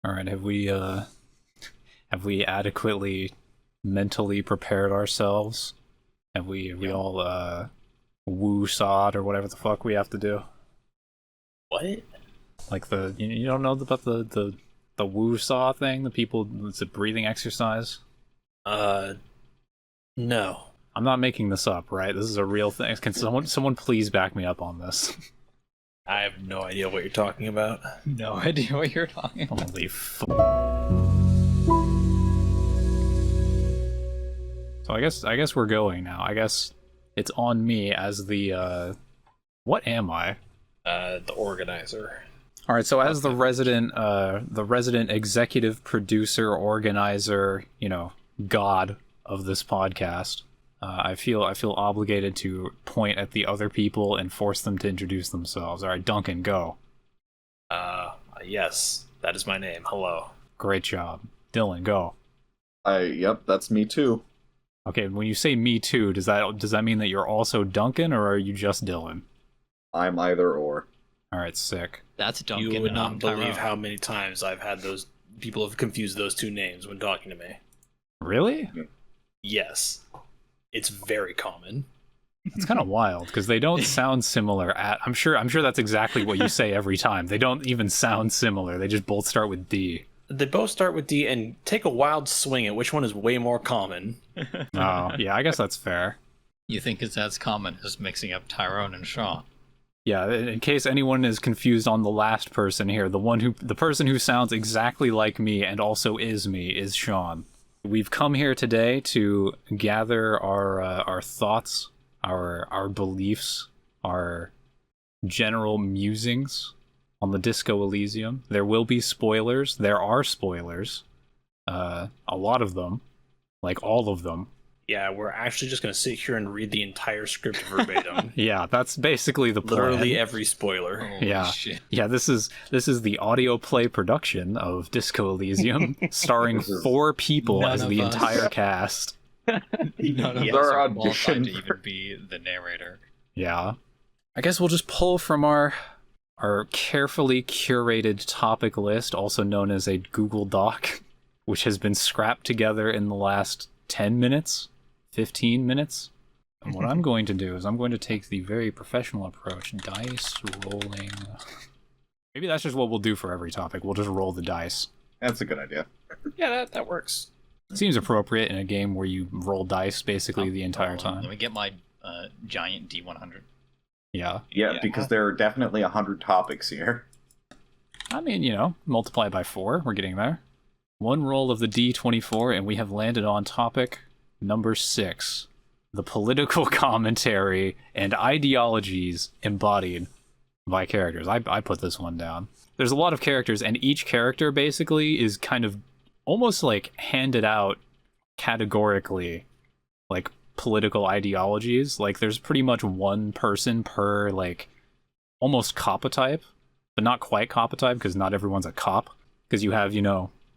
All right, have we adequately mentally prepared ourselves? Have we all woo sawed or whatever the fuck we have to do? What? Like you don't know about the woo saw thing? The people, it's a breathing exercise. No. I'm not making this up, right? This is a real thing. Can someone please back me up on this? I have no idea what you're talking about. No idea what you're talking about. Holy fuck. So I guess we're going now. I guess it's on me as the what am I? The organizer. All right, so as the resident executive producer, organizer, god of this podcast, I feel obligated to point at the other people and force them to introduce themselves. All right, Duncan, go. Yes, that is my name. Hello. Great job. Dylan, go. Yep, that's me too. Okay, when you say me too, does that mean that you're also Duncan, or are you just Dylan? I'm either or. All right, sick. That's Duncan. You would and not I'm believe Tyrone. how many times I've had those people have confused those two names when talking to me. Really? Yes. It's very common. It's kind of wild because they don't sound similar. I'm sure that's exactly what you say every time. They don't even sound similar. They just both start with D. They both start with D and take a wild swing at which one is way more common. Oh, yeah, I guess that's fair. You think it's as common as mixing up Tyrone and Sean? Yeah, in case anyone is confused on the last person here, the person who sounds exactly like me and also is me is Sean. We've come here today to gather our thoughts, our beliefs, our general musings on the Disco Elysium. There will be spoilers. There are spoilers. A lot of them. Like all of them. Yeah, we're actually just going to sit here and read the entire script verbatim. Yeah, that's basically the plan. Literally every spoiler. Holy Yeah. shit. Yeah, this is the audio play production of Disco Elysium, starring 4 people None as of the us. entire cast. None of Yes. us Our are audition qualified to for- even be the narrator. Yeah. I guess we'll just pull from our carefully curated topic list, also known as a Google Doc, which has been scrapped together in the last 10 minutes, 15 minutes. And what I'm going to do is I'm going to take the very professional approach, dice rolling. Maybe that's just what we'll do for every topic. We'll just roll the dice. That's a good idea. Yeah, that works. Seems appropriate in a game where you roll dice basically the entire Let time. me get my giant D100. Yeah. Yeah, Yeah. because there are definitely 100 topics here. I mean, multiply by 4. We're getting there. One roll of the D24, and we have landed on topic number 6. The political commentary and ideologies embodied by characters. I put this one down. There's a lot of characters, and each character basically is kind of almost like handed out categorically, like political ideologies. Like there's pretty much one person per like almost copotype, but not quite copotype because not everyone's a cop. Because you have,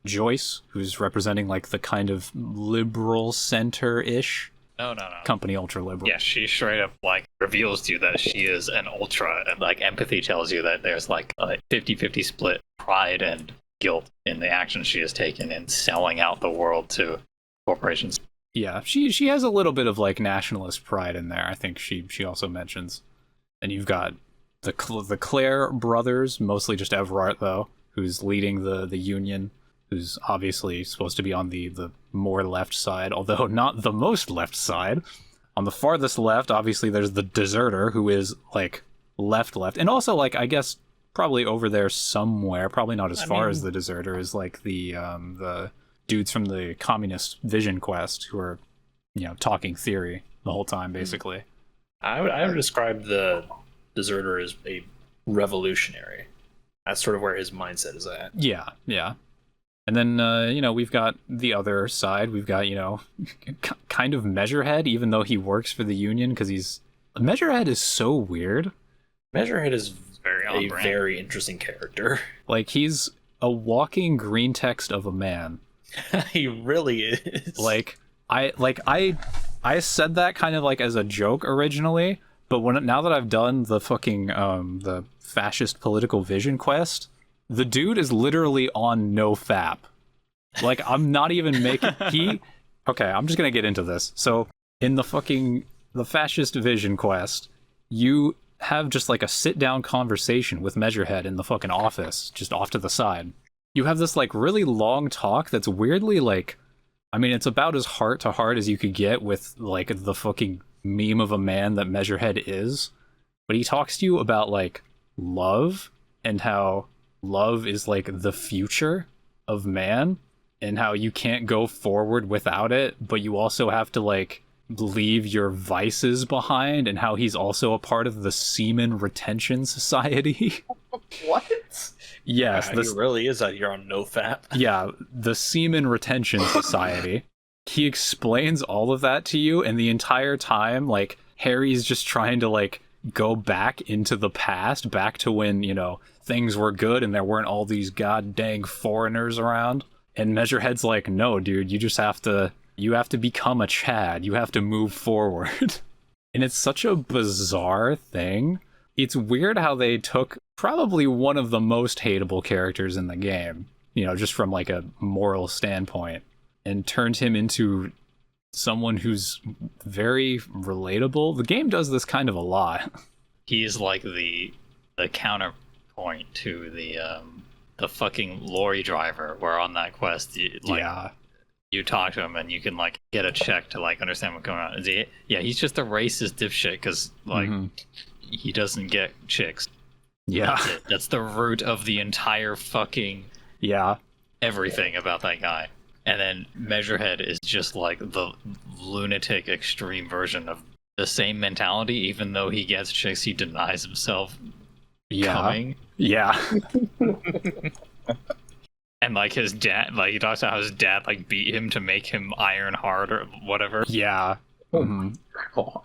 Joyce, who's representing like the kind of liberal center-ish No. company, ultra liberal. Yeah, she straight up like reveals to you that she is an ultra, and like empathy tells you that there's like a 50-50 split pride and guilt in the actions she has taken in selling out the world to corporations. Yeah, she has a little bit of like nationalist pride in there. I think she also mentions. And you've got the Clare brothers, mostly just Everard though, who's leading the union, who's obviously supposed to be on the more left side, although not the most left side. On the farthest left, obviously there's the deserter, who is like left, and also like I guess probably over there somewhere, probably not as far as the deserter, is like the dudes from the Communist Vision Quest who are, talking theory the whole time, basically. I would describe the deserter as a revolutionary. That's sort of where his mindset is at. Yeah. And then, we've got the other side. We've got, kind of Measurehead, even though he works for the Union, because Measurehead is so weird. Measurehead is Very on a brand. very interesting character. Like, he's a walking green text of a man. He really is. Like, I said that kind of like as a joke originally, but now that I've done the fucking the fascist political vision quest, The dude is literally on NoFap. Like, I'm not even making... Okay, I'm just gonna get into this. So, in the fascist vision quest, you have just like a sit-down conversation with Measurehead in the fucking office, just off to the side. You have this like really long talk that's weirdly like... I mean, it's about as heart-to-heart as you could get with like the fucking meme of a man that Measurehead is. But he talks to you about like love and how love is like the future of man and how you can't go forward without it, but you also have to like leave your vices behind, and how he's also a part of the Semen Retention Society. What? Yes, He really is out here on NoFap. yeah, the Semen Retention Society. He explains all of that to you, and the entire time, like, Harry's just trying to, like, go back into the past, back to when, you know, things were good and there weren't all these god dang foreigners around. And Measurehead's like, no, dude, you have to become a Chad. You have to move forward. And it's such a bizarre thing. It's weird how they took probably one of the most hateable characters in the game, you know, just from like a moral standpoint, and turned him into someone who's very relatable. The game does this kind of a lot. He's like the counterpoint to the fucking lorry driver, where on that quest, you talk to him and you can like get a check to like understand what's going on. He's just a racist dipshit because like he doesn't get chicks. Yeah, that's the root of the entire fucking everything about that guy. And then Measurehead is just like the lunatic extreme version of the same mentality. Even though he gets chicks, he denies himself coming. Yeah. And like his dad, like he talks about how his dad like beat him to make him iron hard or whatever. Yeah. God.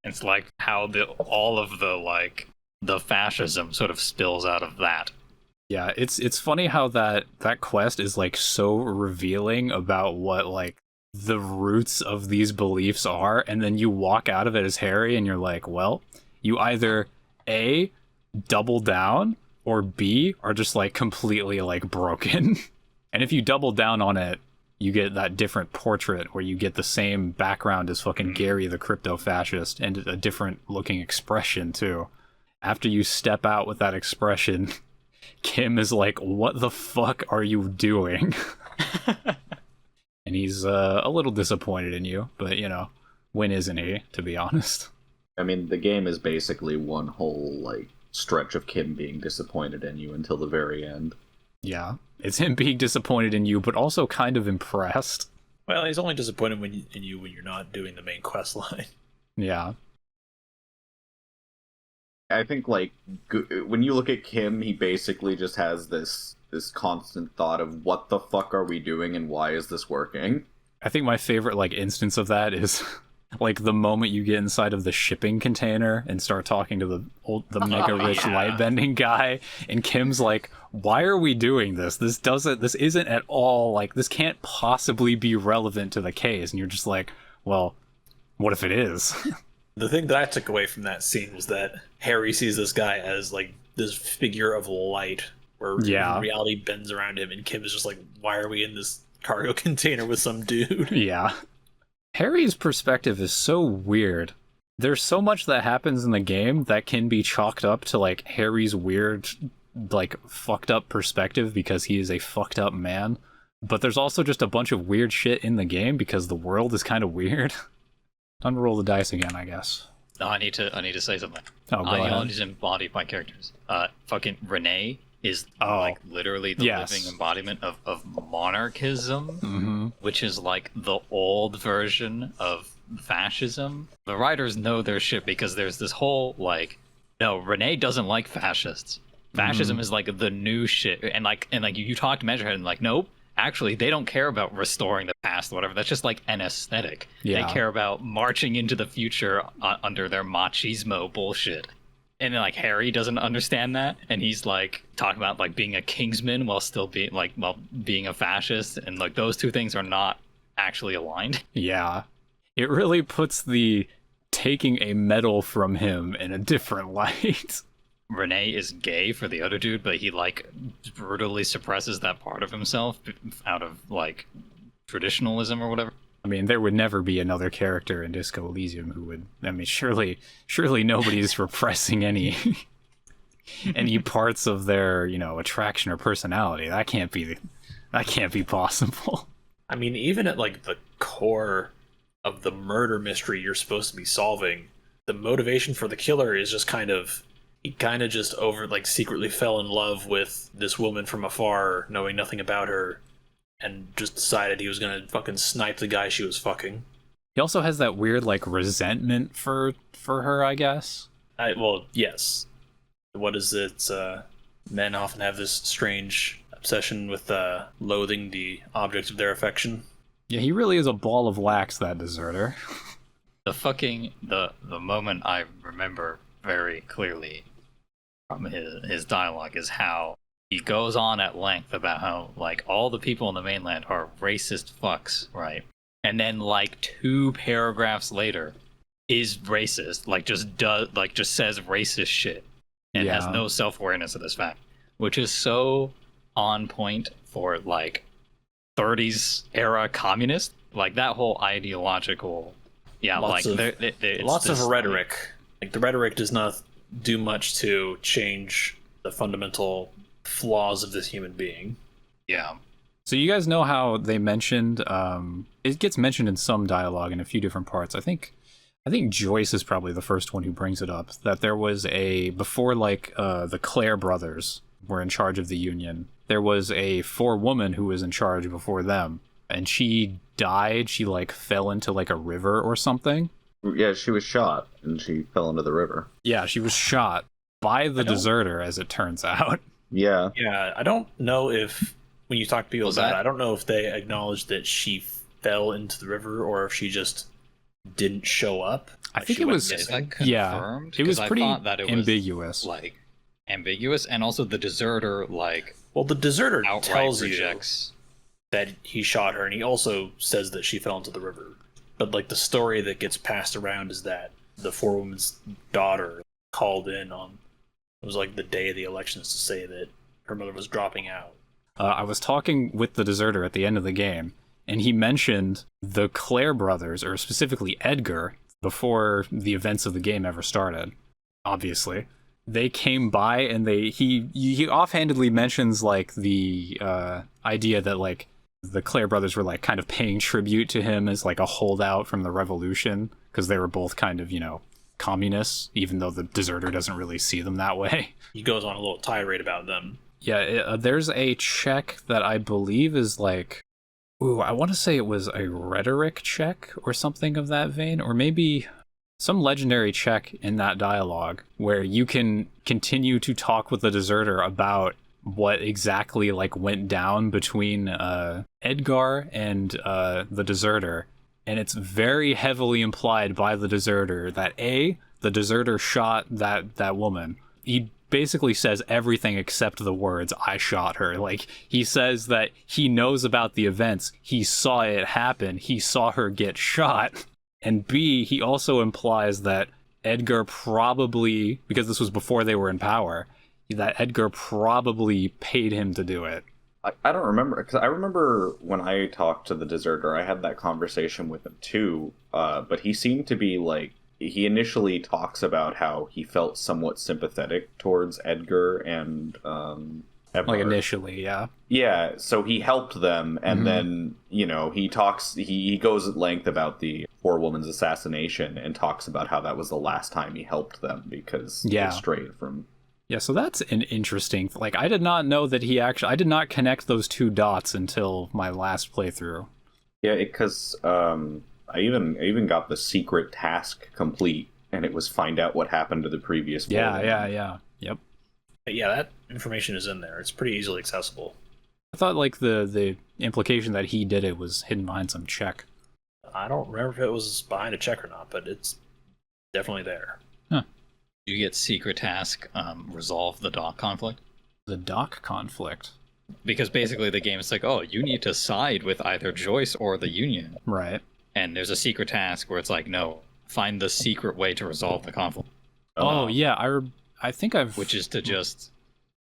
It's like how all of the fascism sort of spills out of that. Yeah, it's funny how that quest is like so revealing about what like the roots of these beliefs are, and then you walk out of it as Harry and you're like, well, you either A, double down, or B, are just like completely like broken. And if you double down on it, you get that different portrait where you get the same background as fucking Gary the crypto fascist, and a different looking expression too. After you step out with that expression, Kim is like, what the fuck are you doing? And he's a little disappointed in you, but you know, when isn't he, to be honest? I mean, the game is basically one whole like stretch of Kim being disappointed in you until the very end. Yeah, it's him being disappointed in you, but also kind of impressed. Well, he's only disappointed in you when you're not doing the main quest line. Yeah. I think, like, when you look at Kim, he basically just has this constant thought of what the fuck are we doing and why is this working? I think my favorite, like, instance of that is, like, the moment you get inside of the shipping container and start talking to the mega rich light-bending guy, and Kim's like, why are we doing this? This isn't at all, like, this can't possibly be relevant to the case. And you're just like, well, what if it is? The thing that I took away from that scene was that Harry sees this guy as like this figure of light where reality bends around him, and Kim is just like, why are we in this cargo container with some dude? Yeah. Harry's perspective is so weird. There's so much that happens in the game that can be chalked up to like Harry's weird, like fucked up perspective because he is a fucked up man. But there's also just a bunch of weird shit in the game because the world is kind of weird. Time to roll the dice again, I guess. No, I need to say something. Oh, go Ideologies ahead. embodied by characters. Fucking Renee is like literally the living embodiment of monarchism, which is like the old version of fascism. The writers know their shit because there's this whole like, no, Renee doesn't like fascists. Fascism is like the new shit, and you talk to Measurehead and like, nope. Actually, they don't care about restoring the past or whatever. That's just like an aesthetic. Yeah. They care about marching into the future under their machismo bullshit. And then like Harry doesn't understand that, and he's like talking about like being a Kingsman while still being a fascist, and like those two things are not actually aligned. Yeah. It really puts the taking a medal from him in a different light. Renee is gay for the other dude, but he like brutally suppresses that part of himself out of like traditionalism or whatever. I mean, there would never be another character in Disco Elysium who would. I mean, surely nobody's repressing any parts of their, attraction or personality. That can't be possible. I mean, even at like the core of the murder mystery you're supposed to be solving, the motivation for the killer is just he just secretly fell in love with this woman from afar, knowing nothing about her, and just decided he was gonna fucking snipe the guy she was fucking. He also has that weird resentment for her, I guess. Yes. What is it? Men often have this strange obsession with loathing the object of their affection. Yeah, he really is a ball of wax, that deserter. The moment I remember very clearly from his dialogue is how he goes on at length about how all the people in the mainland are racist fucks, right? And then 2 paragraphs later is racist, just says racist shit and has no self-awareness of this fact, which is so on point for 30s era communist, that whole ideological lots of rhetoric. The rhetoric does not do much to change the fundamental flaws of this human being. Yeah. So you guys know how they mentioned it gets mentioned in some dialogue in a few different parts. I think Joyce is probably the first one who brings it up, that there was before the Clare brothers were in charge of the Union, there was a forewoman who was in charge before them, and she died. She fell into a river or something. Yeah, she was shot and she fell into the river. Yeah, she was shot by the deserter, as it turns out. Yeah. Yeah, I don't know if, when you talk to people about it, I don't know if they acknowledge that she fell into the river or if she just didn't show up. I think it was, confirmed? It was pretty ambiguous. Ambiguous, and also the deserter, the deserter tells rejects you that he shot her, and he also says that she fell into the river. But the story that gets passed around is that the forewoman's daughter called in on, it was the day of the elections, to say that her mother was dropping out. I was talking with the deserter at the end of the game, and he mentioned the Clare brothers, or specifically Edgar, before the events of the game ever started. Obviously, they came by, and he offhandedly mentions the idea that the Clare brothers were kind of paying tribute to him as a holdout from the revolution, because they were both kind of communists, even though the deserter doesn't really see them that way. He goes on a little tirade about them. Yeah, there's a check that I believe is I want to say it was a rhetoric check or something of that vein, or maybe some legendary check in that dialogue where you can continue to talk with the deserter about what exactly went down between Edgar and the deserter, and it's very heavily implied by the deserter that the deserter shot that woman. He basically says everything except the words "I shot her." He says that he knows about the events, he saw it happen, he saw her get shot, and B, he also implies that Edgar probably, because this was before they were in power, that Edgar probably paid him to do it. I don't remember, because I remember when I talked to the deserter, I had that conversation with him too, but he seemed to be he initially talks about how he felt somewhat sympathetic towards Edgar and Ever. Initially, yeah. Yeah, so he helped them, and then, he goes at length about the forewoman's assassination and talks about how that was the last time he helped them because he strayed from... Yeah, so that's an interesting... I did not know that I did not connect those 2 dots until my last playthrough. Yeah, because I even got the secret task complete, and it was find out what happened to the previous forewoman. Yeah. Yep. But yeah, that information is in there. It's pretty easily accessible. I thought the implication that he did it was hidden behind some check. I don't remember if it was behind a check or not, but it's definitely there. Huh. You get secret task, resolve the dock conflict. The dock conflict? Because basically the game is you need to side with either Joyce or the Union. Right. And there's a secret task where it's no, find the secret way to resolve the conflict. Oh, yeah, I think I've... Which is to just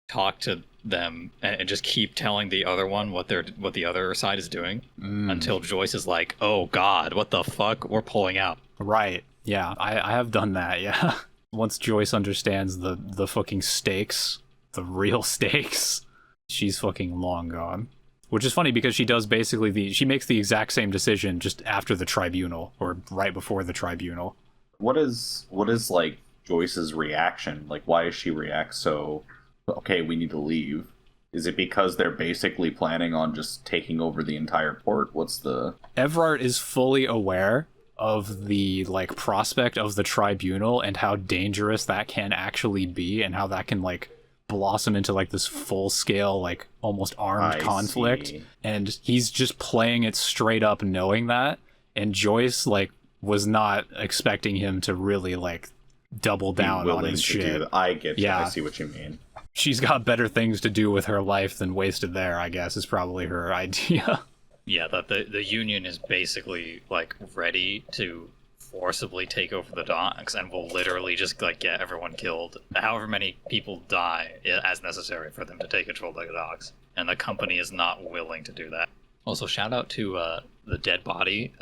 talk to them and just keep telling the other one what the other side is doing until Joyce is like, oh god, what the fuck? We're pulling out. Right. Yeah, I have done that, yeah. Once Joyce understands the fucking stakes, the real stakes, she's fucking long gone. Which is funny because she does basically she makes the exact same decision just after the tribunal, or right before the tribunal. What is like Joyce's reaction? Like, why does she react so, okay, we need to leave? Is it because they're basically planning on just taking over the entire port? What's the... Evrart is fully aware of the like prospect of the tribunal and how dangerous that can actually be, and how that can like blossom into like this full-scale, like almost armed conflict. And he's just playing it straight up knowing that, and Joyce like was not expecting him to really like double down on his shit. I get you. Yeah. I see what you mean. She's got better things to do with her life than wasted there, I guess, is probably her idea. Yeah, that the Union is basically like ready to forcibly take over the docks and will literally just like get everyone killed, however many people die as necessary for them to take control of the docks, and the company is not willing to do that. Also, shout out to the dead body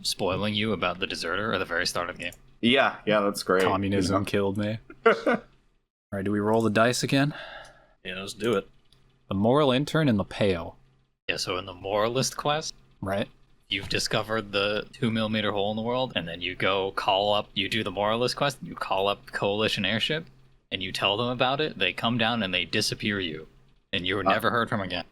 spoiling you about the deserter at the very start of the game. Yeah, that's great. Communism killed me. Alright, do we roll the dice again? Yeah, let's do it. The moral intern and the pale. Yeah, so in the moralist quest, right? You've discovered the 2mm hole in the world, and then you go you do the moralist quest, you call up the Coalition airship, and you tell them about it, they come down and they disappear you, and you were never heard from again.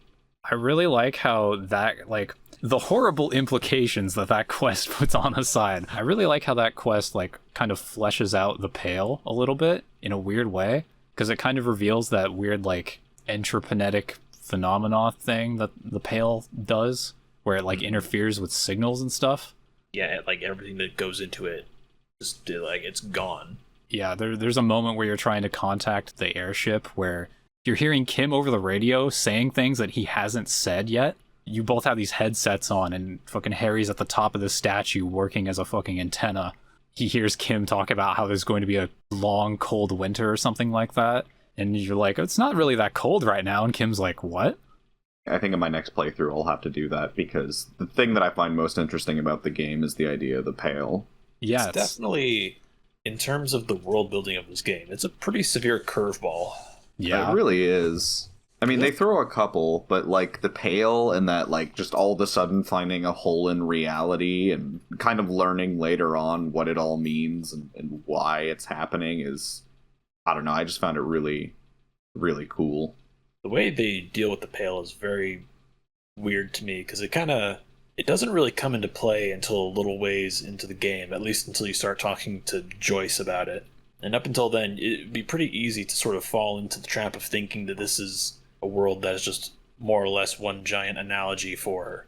I really like how that, like, the horrible implications that quest puts on aside. I really like how that quest, like, kind of fleshes out the pale a little bit in a weird way, because it kind of reveals that weird, like, entropinetic phenomena thing that the pale does, where it like interferes with signals and stuff. Yeah, like everything that goes into it, just like it's gone. Yeah, there's a moment where you're trying to contact the airship where you're hearing Kim over the radio saying things that he hasn't said yet. You both have these headsets on, and fucking Harry's at the top of the statue working as a fucking antenna. He hears Kim talk about how there's going to be a long, cold winter or something like that. And you're like, it's not really that cold right now. And Kim's like, what? I think in my next playthrough I'll have to do that, because the thing that I find most interesting about the game is the idea of the pale. Yeah, it's definitely, in terms of the world building of this game, it's a pretty severe curveball. Yeah. It really is. I mean, they throw a couple, but like the pale and that like just all of a sudden finding a hole in reality and kind of learning later on what it all means and why it's happening is, I don't know, I just found it really, really cool. The way they deal with the pale is very weird to me, because it doesn't really come into play until a little ways into the game, at least until you start talking to Joyce about it. And up until then, it'd be pretty easy to sort of fall into the trap of thinking that this is a world that is just more or less one giant analogy for,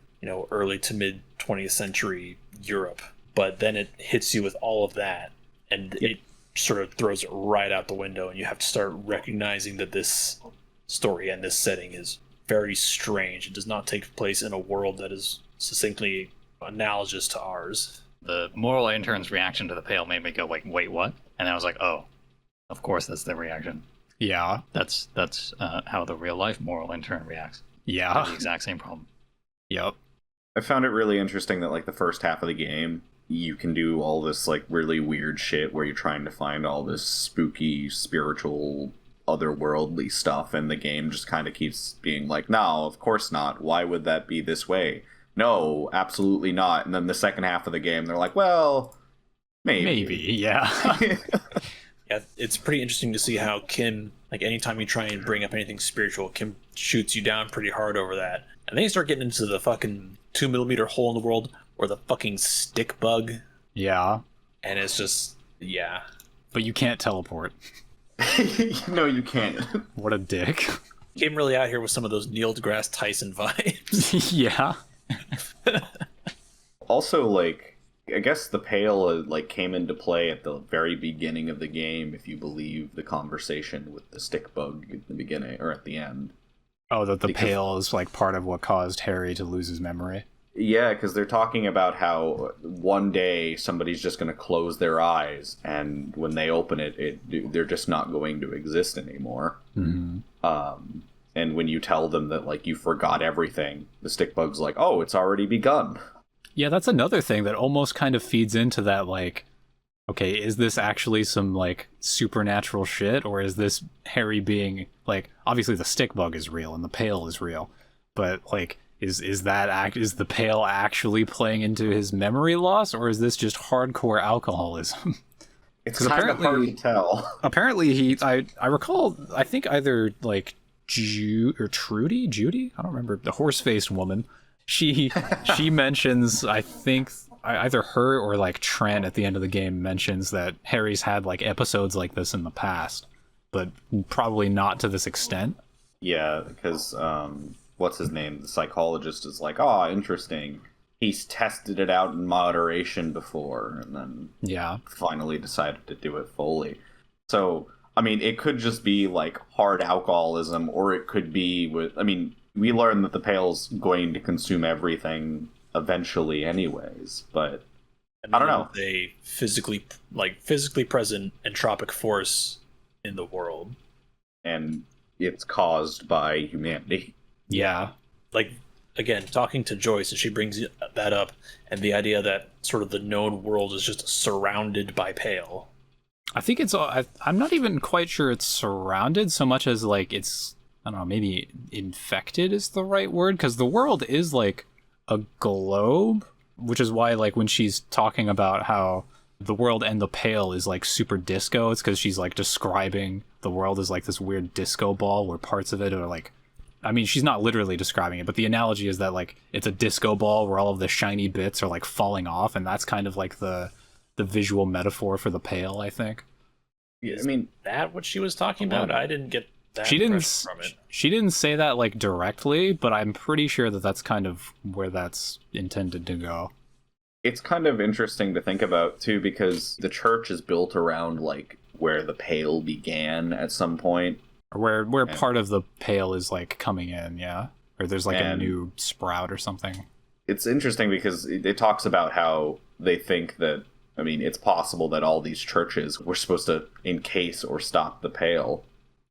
early to mid 20th century Europe. But then it hits you with all of that, and it sort of throws it right out the window, and you have to start recognizing that this story and this setting is very strange. It does not take place in a world that is succinctly analogous to ours. The moral intern's reaction to the pale made me go like, wait, what? And I was like, oh, of course that's the reaction. Yeah. That's how the real life moral intern reacts. Yeah. The exact same problem. Yep. I found it really interesting that like the first half of the game, you can do all this like really weird shit where you're trying to find all this spooky, spiritual, otherworldly stuff, and the game just kind of keeps being like, no, of course not. Why would that be this way? No, absolutely not. And then the second half of the game, they're like, well, maybe. Yeah. Yeah, it's pretty interesting to see how Kim, like anytime you try and bring up anything spiritual, Kim shoots you down pretty hard over that. And then you start getting into the fucking 2mm hole in the world, or the fucking stick bug. Yeah. And it's just, yeah. But you can't teleport. No, you can't. What a dick. Came really out here with some of those Neil deGrasse Tyson vibes. Yeah. Also, like, I guess the pale like came into play at the very beginning of the game, if you believe the conversation with the stick bug at the beginning or at the end. Oh, that the pale is like part of what caused Harry to lose his memory. Yeah, because they're talking about how one day somebody's just going to close their eyes, and when they open they're just not going to exist anymore. Mm-hmm. And when you tell them that, like, you forgot everything, the stick bug's like, oh, it's already begun. Yeah, that's another thing that almost kind of feeds into that, like, okay, is this actually some, like, supernatural shit, or is this Harry being, like, obviously the stick bug is real and the pail is real, but, like, is the pail actually playing into his memory loss, or is this just hardcore alcoholism? It's kind of hard to tell. Apparently I recall, I think either, like, Judy? I don't remember. The horse-faced woman. She mentions, I think, either her or, like, Trent at the end of the game mentions that Harry's had, like, episodes like this in the past, but probably not to this extent. Yeah, because, what's his name? The psychologist is like, oh, interesting. He's tested it out in moderation before, and then finally decided to do it fully. So, I mean, it could just be, like, hard alcoholism, or it could be with... I mean, we learned that the pail's going to consume everything eventually anyways, but... I don't know. A physically present entropic force in the world. And it's caused by humanity. Yeah. Like, again, talking to Joyce, and she brings that up, and the idea that sort of the known world is just surrounded by pale. I think it's... I'm not even quite sure it's surrounded so much as, like, it's... I don't know, maybe infected is the right word, because the world is, like, a globe, which is why, like, when she's talking about how the world and the pail is, like, super disco, it's because she's, like, describing the world as, like, this weird disco ball where parts of it are, like... I mean, she's not literally describing it, but the analogy is that, like, it's a disco ball where all of the shiny bits are, like, falling off, and that's kind of, like, the visual metaphor for the pail, I think. Yeah, I mean, that what she was talking about? I didn't get that from it. She didn't say that, like, directly, but I'm pretty sure that that's kind of where that's intended to go. It's kind of interesting to think about, too, because the church is built around, like, where the pail began at some point. Or where part of the pail is, like, coming in, yeah? Or there's, like, a new sprout or something. It's interesting because it talks about how they think that, I mean, it's possible that all these churches were supposed to encase or stop the pail.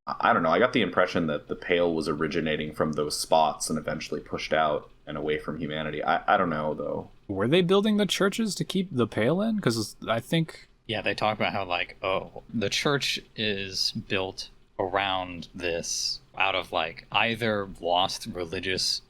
I don't know, I got the impression that the pail was originating from those spots and eventually pushed out and away from humanity. I don't know, though. Were they building the churches to keep the pail in? Because I think... Yeah, they talk about how, like, oh, the church is built around this out of, like, either lost religious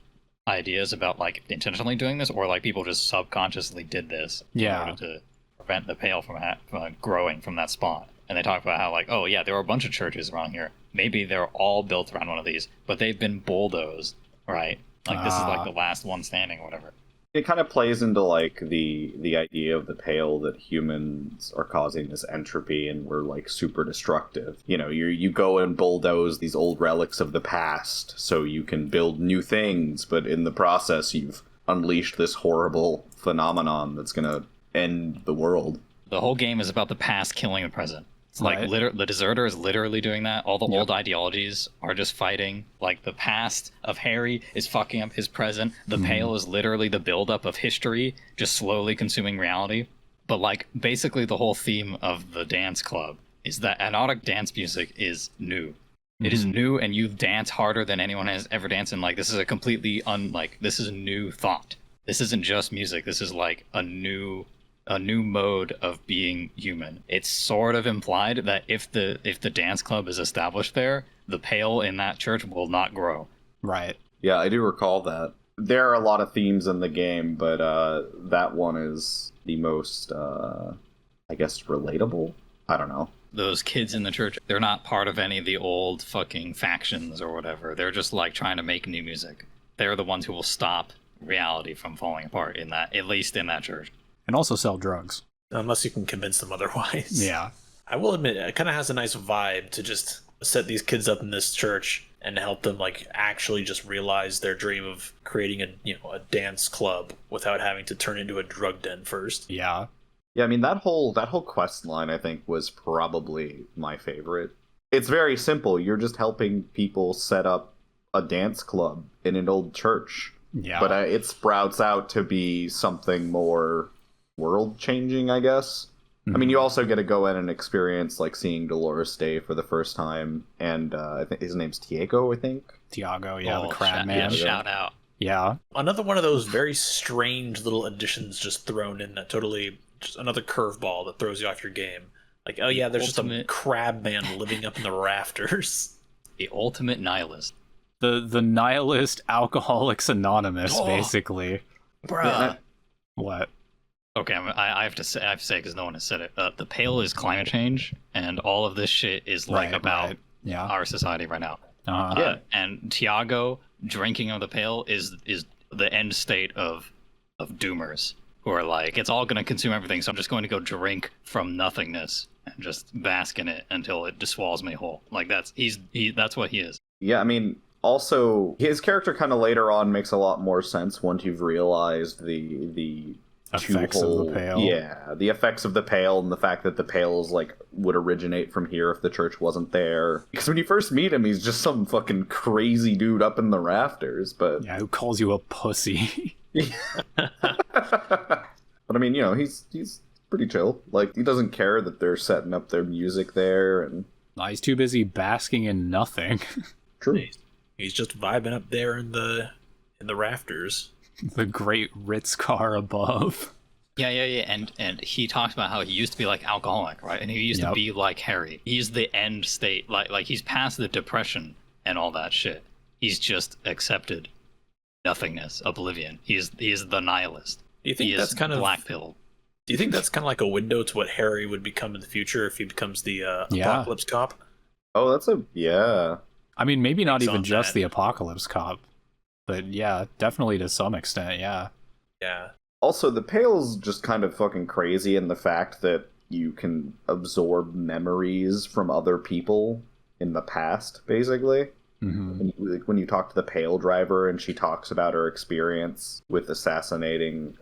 ideas about, like, intentionally doing this, or, like, people just subconsciously did this in order to prevent the pail from growing from that spot. And they talk about how, like, oh yeah, there are a bunch of churches around here. Maybe they're all built around one of these, but they've been bulldozed, right? Like, this is, like, the last one standing or whatever. It kind of plays into, like, the idea of the pail that humans are causing this entropy and we're, like, super destructive. You know, you go and bulldoze these old relics of the past so you can build new things, but in the process you've unleashed this horrible phenomenon that's gonna end the world. The whole game is about the past killing the present. It's like the deserter is literally doing that. All the old ideologies are just fighting. Like, the past of Harry is fucking up his present. The pail is literally the buildup of history, just slowly consuming reality. But, like, basically the whole theme of the dance club is that anodic dance music is new. It is new, and you dance harder than anyone has ever danced. And, like, this is a completely this is a new thought. This isn't just music. This is, like, a new mode of being human. It's sort of implied that if the dance club is established there, the pail in that church will not grow. Right. Yeah, I do recall that. There are a lot of themes in the game, but that one is the most, I guess, relatable? I don't know. Those kids in the church, they're not part of any of the old fucking factions or whatever. They're just, like, trying to make new music. They're the ones who will stop reality from falling apart, at least in that church. And also sell drugs. Unless you can convince them otherwise. Yeah. I will admit, it kind of has a nice vibe to just set these kids up in this church and help them, like, actually just realize their dream of creating a dance club without having to turn into a drug den first. Yeah. Yeah, I mean, that whole quest line, I think, was probably my favorite. It's very simple. You're just helping people set up a dance club in an old church. Yeah. But it sprouts out to be something more world-changing, I guess. I mean, you also get to go in and experience, like, seeing Dolores Day for the first time, and I think his name's Tiago, I think? Tiago, yeah, the crab man. Yeah, shout out. Yeah. Another one of those very strange little additions just thrown in that totally... Just another curveball that throws you off your game. Like, oh yeah, there's just a crab man living up in the rafters. The ultimate nihilist. The nihilist Alcoholics Anonymous, basically. Bruh. What? Okay, I have to say because no one has said it. The Pale is climate change, and all of this shit is like about our society right now. And Tiago drinking of the Pale is the end state of doomers who are like, it's all going to consume everything, so I'm just going to go drink from nothingness and just bask in it until it swallows me whole. Like that's what he is. Yeah, I mean, also his character kind of later on makes a lot more sense once you've realized the effects of the Pale. Yeah, the effects of the Pale and the fact that the Pales like would originate from here if the church wasn't there. Because when you first meet him, he's just some fucking crazy dude up in the rafters. But yeah, who calls you a pussy? But I mean, you know, he's pretty chill. Like, he doesn't care that they're setting up their music there, and he's too busy basking in nothing. True. He's just vibing up there in the rafters. The great Ritz car above. Yeah, and he talks about how he used to be like alcoholic, right? And he used to be like Harry. He's the end state, like he's past the depression and all that shit. He's just accepted nothingness, oblivion. He's the nihilist. Do you think that's kind of black pill? Do you think that's kind of like a window to what Harry would become in the future if he becomes the apocalypse cop? Oh, yeah. I mean, maybe not even just the apocalypse cop, but yeah, definitely to some extent, yeah. Yeah. Also, the Pale's just kind of fucking crazy in the fact that you can absorb memories from other people in the past, basically. Mm-hmm. When you talk to the Pale driver and she talks about her experience with assassinating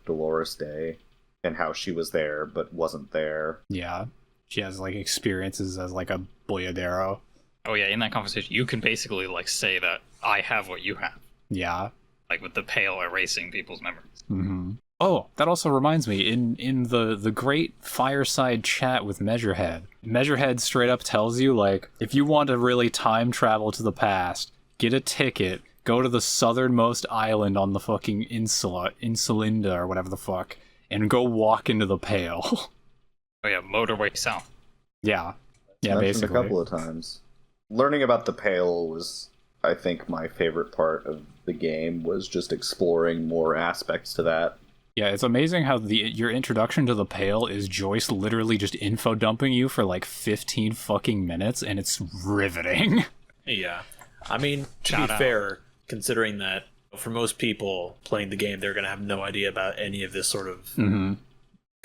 Dolores Day and how she was there but wasn't there. Yeah. She has like experiences as like a boyadero. Oh yeah, in that conversation you can basically like say that I have what you have. Yeah. Like with the Pale erasing people's memories. Mm-hmm. Oh, that also reminds me, in the great fireside chat with Measurehead straight up tells you, like, if you want to really time travel to the past, get a ticket, go to the southernmost island on the fucking Insulinda, or whatever the fuck, and go walk into the Pale. Oh yeah, motorway south. Yeah. Yeah, basically. A couple of times. Learning about the Pale was, I think, my favorite part of the game, was just exploring more aspects to that. Yeah, it's amazing how your introduction to the Pale is Joyce literally just info dumping you for like 15 fucking minutes, and it's riveting. Yeah. I mean, to be fair, considering that for most people playing the game, they're going to have no idea about any of this sort of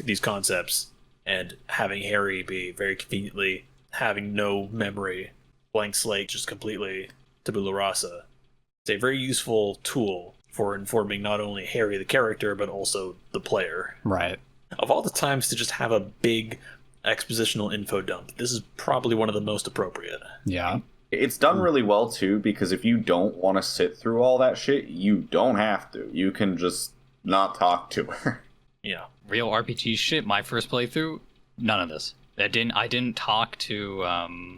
these concepts, and having Harry be very conveniently having no memory, blank slate, just completely tabula rasa. It's a very useful tool for informing not only Harry the character, but also the player. Right. Of all the times to just have a big expositional info dump, this is probably one of the most appropriate. Yeah. It's done really well, too, because if you don't want to sit through all that shit, you don't have to. You can just not talk to her. Yeah. Real RPG shit, my first playthrough, none of this. I didn't talk to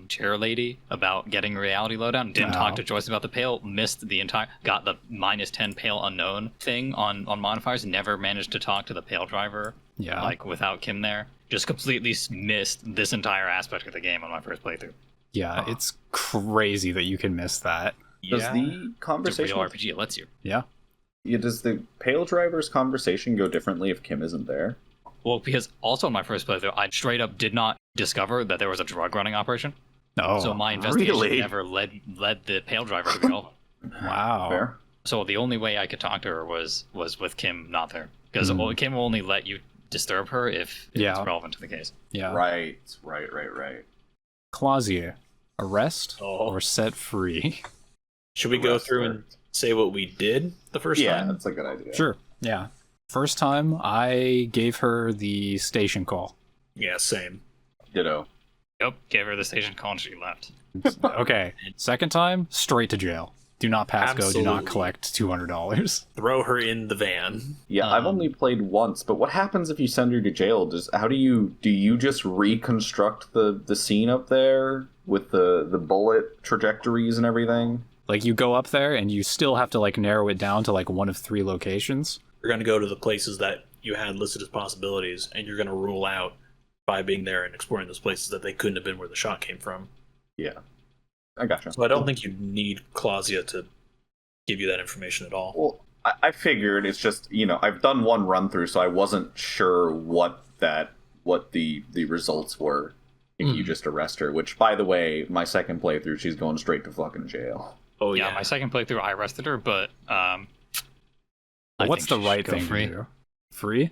Chair Lady about getting reality lowdown. Didn't talk to Joyce about the Pale. Missed the got the -10 Pale unknown thing on modifiers. Never managed to talk to the Pale driver. Yeah. Like without Kim there. Just completely missed this entire aspect of the game on my first playthrough. Yeah, it's crazy that you can miss that. Does the conversation... It's a real RPG, it lets you. Yeah. Yeah, does the Pale driver's conversation go differently if Kim isn't there? Well, because also in my first playthrough, I straight up did not discover that there was a drug running operation. Oh, so my investigation really? never led the Pale driver to go. Wow. Fair. So the only way I could talk to her was with Kim not there. Because Kim will only let you disturb her if it's relevant to the case. Yeah. Right. Clausier, arrest or set free? Should we go through and say what we did the first time? Yeah, that's a good idea. Sure, yeah. First time, I gave her the station call. Yeah, same. Ditto. Yep, gave her the station call and she left. Okay. Second time, straight to jail. Do not pass go. Do not Absolutely. collect $200. Throw her in the van. Yeah, I've only played once, but what happens if you send her to jail? How do you just reconstruct the scene up there with the bullet trajectories and everything? Like, you go up there and you still have to like narrow it down to like one of 3 locations. You're going to go to the places that you had listed as possibilities, and you're going to rule out by being there and exploring those places that they couldn't have been where the shot came from. Yeah, I gotcha. So I don't think you need Clausia to give you that information at all. Well, I figured it's just, I've done one run through, so I wasn't sure what the results were if you just arrest her. Which, by the way, my second playthrough, she's going straight to fucking jail. Oh Yeah, my second playthrough, I arrested her, but What's the right thing free. to do? Free?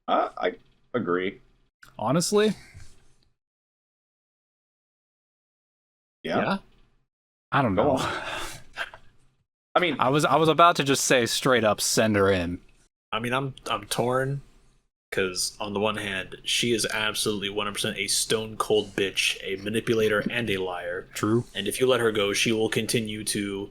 I agree. Honestly? Yeah. I don't know. I mean, I was about to just say straight up send her in. I mean, I'm torn, because on the one hand, she is absolutely 100% a stone cold bitch, a manipulator, and a liar. True. And if you let her go, she will continue to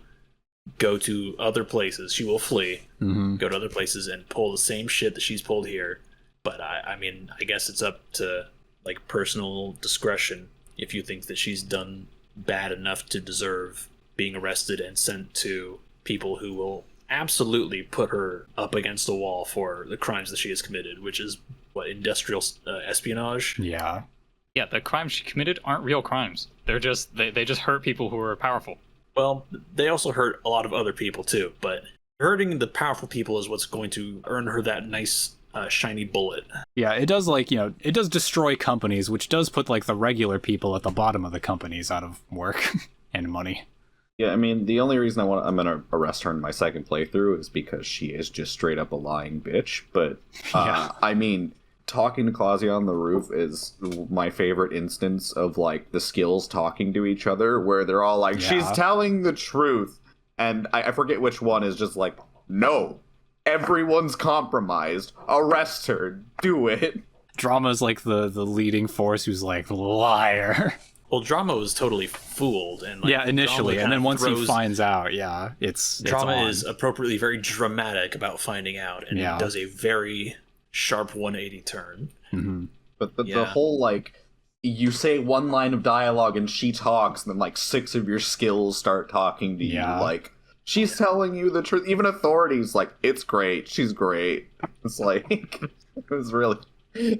go to other places. She will flee, go to other places, and pull the same shit that she's pulled here. But I mean, I guess it's up to like personal discretion if you think that she's done bad enough to deserve being arrested and sent to people who will absolutely put her up against a wall for the crimes that she has committed, which is what, industrial espionage. Yeah. Yeah, the crimes she committed aren't real crimes. They're just they just hurt people who are powerful. Well, they also hurt a lot of other people too, but hurting the powerful people is what's going to earn her that nice shiny bullet. Yeah, it does it does destroy companies, which does put like the regular people at the bottom of the companies out of work and money. Yeah, I mean, the only reason I'm going to arrest her in my second playthrough is because she is just straight up a lying bitch. But, I mean, talking to Clausia on the roof is my favorite instance of, like, the skills talking to each other, where they're all like, she's telling the truth. And I forget which one is just like, no, everyone's compromised. Arrest her. Do it. Drama's like the leading force who's like, liar. Well, Drama was totally fooled, and like, initially, and then once he throws, finds out, it's Drama on. is appropriately very dramatic about finding out, and it does a very sharp 180 turn. Mm-hmm. But the whole, like, you say one line of dialogue and she talks, and then, like, 6 of your skills start talking to you, like, she's telling you the truth. Even authorities, like, it's great, she's great. It's like, it was really... it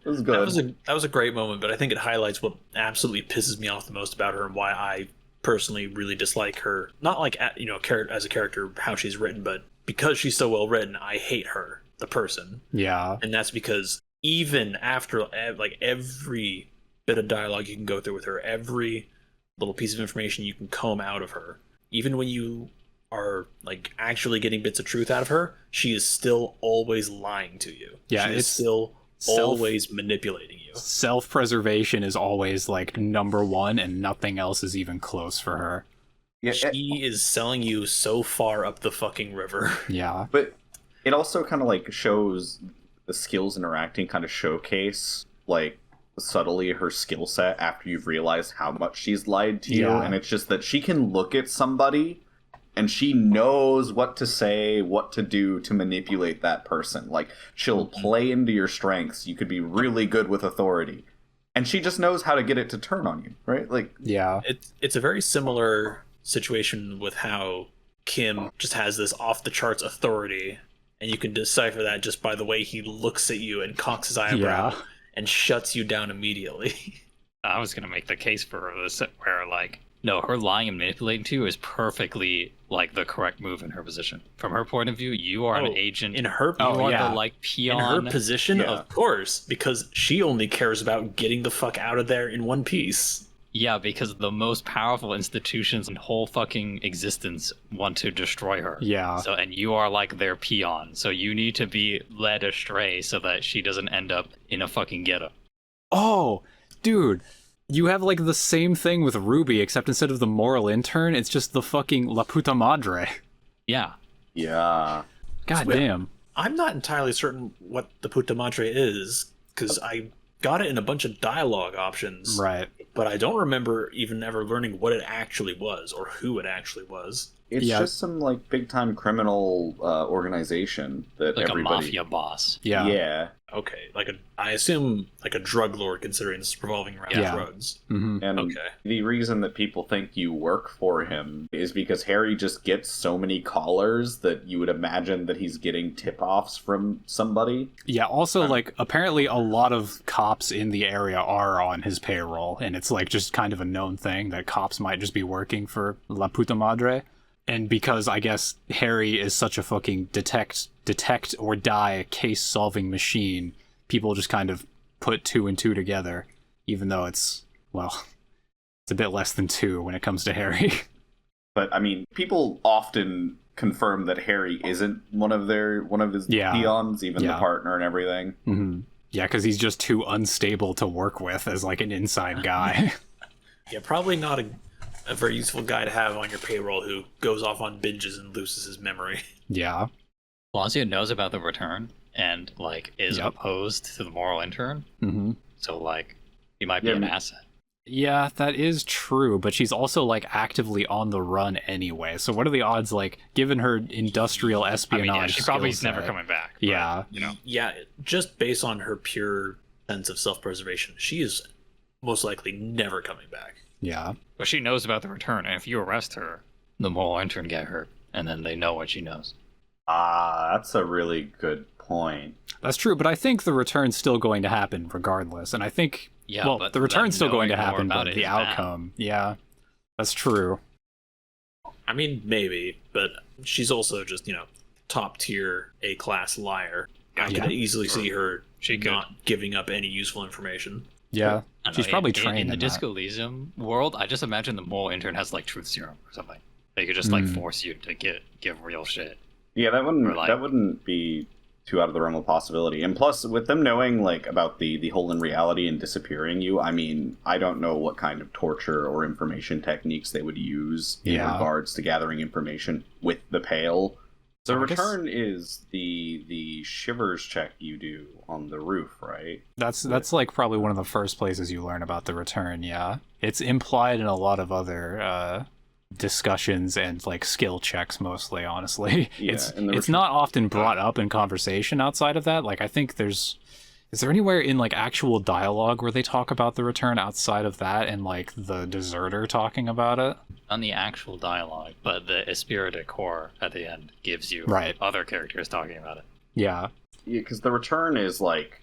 was good. That was a great moment, but I think it highlights what absolutely pisses me off the most about her and why I personally really dislike her. Not like, as a character, how she's written, but because she's so well written, I hate her, the person. Yeah. And that's because even after like every bit of dialogue you can go through with her, every little piece of information you can comb out of her, even when you are like actually getting bits of truth out of her, she is still always lying to you. Yeah, she is still always manipulating you. Self-preservation is always like number one, and nothing else is even close for her. Yeah, she is selling you so far up the fucking river. Yeah. But it also kind of like shows the skills interacting, kind of showcase like subtly her skill set after you've realized how much she's lied to you. And it's just that she can look at somebody and she knows what to say, what to do to manipulate that person. Like, she'll play into your strengths. You could be really good with authority. And she just knows how to get it to turn on you, right? Like, yeah. It's a very similar situation with how Kim just has this off-the-charts authority, and you can decipher that just by the way he looks at you and cocks his eyebrow and shuts you down immediately. I was going to make the case for this where, like, no, her lying and manipulating to you is perfectly, like, the correct move in her position. From her point of view, you are an agent. In her you are the, like, peon. In her position, of course, because she only cares about getting the fuck out of there in one piece. Yeah, because the most powerful institutions in whole fucking existence want to destroy her. Yeah. So, and you are, like, their peon. So you need to be led astray so that she doesn't end up in a fucking ghetto. Oh, dude. You have, like, the same thing with Ruby, except instead of the moral intern, it's just the fucking La Puta Madre. Yeah. Yeah. God damn. I'm not entirely certain what the Puta Madre is, because I got it in a bunch of dialogue options. Right. But I don't remember even ever learning what it actually was or who it actually was. It's just some like big time criminal organization that like everybody... a mafia boss. Yeah. Yeah. Okay, I assume like a drug lord, considering this is revolving around drugs. Mm-hmm. And Okay. the reason that people think you work for him is because Harry just gets so many callers that you would imagine that he's getting tip-offs from somebody. Yeah, also, like, apparently a lot of cops in the area are on his payroll, and it's, like, just kind of a known thing that cops might just be working for La Puta Madre. And because, I guess, Harry is such a fucking detect or die case-solving machine, people just kind of put 2 and 2 together, even though it's, well, it's a bit less than 2 when it comes to Harry. But, I mean, people often confirm that Harry isn't one of his peons, even the partner and everything. Mm-hmm. Yeah, because he's just too unstable to work with as, like, an inside guy. Yeah, probably not a very useful guy to have on your payroll who goes off on binges and loses his memory. Yeah. Lazio knows about the return and like is opposed to the moral intern. Mm-hmm. So like he might be an asset. Yeah, that is true, but she's also like actively on the run anyway. So what are the odds, like, given her industrial espionage? I mean, yeah, she probably is never set, coming back. But, yeah. You know. Yeah, just based on her pure sense of self-preservation, she is most likely never coming back. Yeah. But she knows about the return, and if you arrest her, the moral intern get hurt, and then they know what she knows. That's a really good point. That's true, but I think the return's still going to happen regardless. And I think, but the return's still going to knowing more happen, about but it the is outcome, that's true. I mean, maybe, but she's also just, top tier A-class liar. I could easily see her not giving up any useful information. Yeah, she's probably trained in the Disco Elysium world. I just imagine the moral intern has like truth serum or something. They could just like force you to give real shit. Yeah, that wouldn't be too out of the realm of possibility. And plus, with them knowing like about the hole in reality and disappearing you, I mean, I don't know what kind of torture or information techniques they would use in regards to gathering information with the Pale. The return is the shivers check you do on the roof, right? That's like probably one of the first places you learn about the return. Yeah, it's implied in a lot of other discussions and like skill checks, mostly. Honestly, it's not often brought up in conversation outside of that. Like, I think is there anywhere in like actual dialogue where they talk about the return outside of that and like the deserter talking about it? On the actual dialogue, but the Esprit de Corps at the end gives you other characters talking about it. Yeah, because the return is like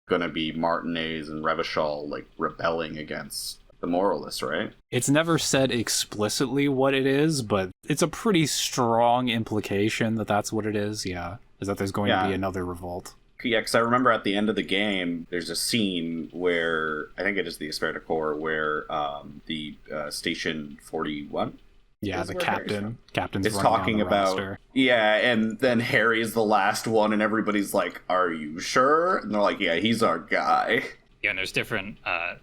gonna be Martinez and Revachol like rebelling against the Moralists, right? It's never said explicitly what it is, but it's a pretty strong implication that that's what it is. Yeah, is that there's going to be another revolt. Yeah, because I remember at the end of the game, there's a scene where, I think it is the Esprit de Corps, where the Station 41... Yeah, the captain's is talking about... Roster. Yeah, and then Harry's the last one, and everybody's like, are you sure? And they're like, yeah, he's our guy. Yeah, and there's different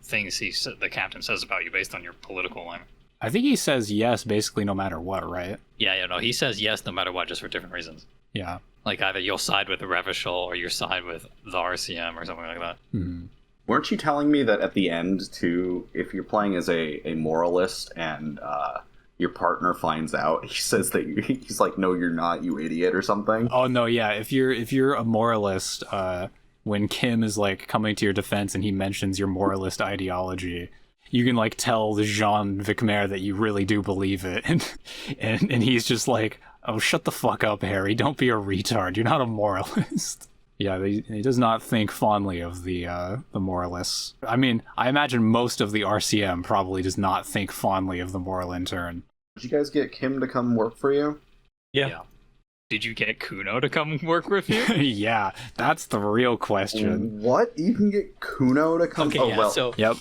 things the captain says about you based on your political line. I think he says yes, basically no matter what, right? Yeah, no, he says yes no matter what, just for different reasons. Yeah. Like either you'll side with the Revachol or you'll side with the RCM or something like that. Mm-hmm. Weren't you telling me that at the end, too, if you're playing as a moralist and your partner finds out, he says that he's like, no, you're not, you idiot, or something? Oh, no, yeah. If you're a moralist, when Kim is like coming to your defense and he mentions your moralist ideology, you can like tell the Jean Vicmer that you really do believe it, and he's just like, oh, shut the fuck up, Harry. Don't be a retard. You're not a moralist. Yeah, he does not think fondly of the moralists. I mean, I imagine most of the RCM probably does not think fondly of the moral intern. Did you guys get Kim to come work for you? Yeah. Did you get Kuno to come work with you? Yeah, that's the real question. What? You can get Kuno to come? Okay, oh, well.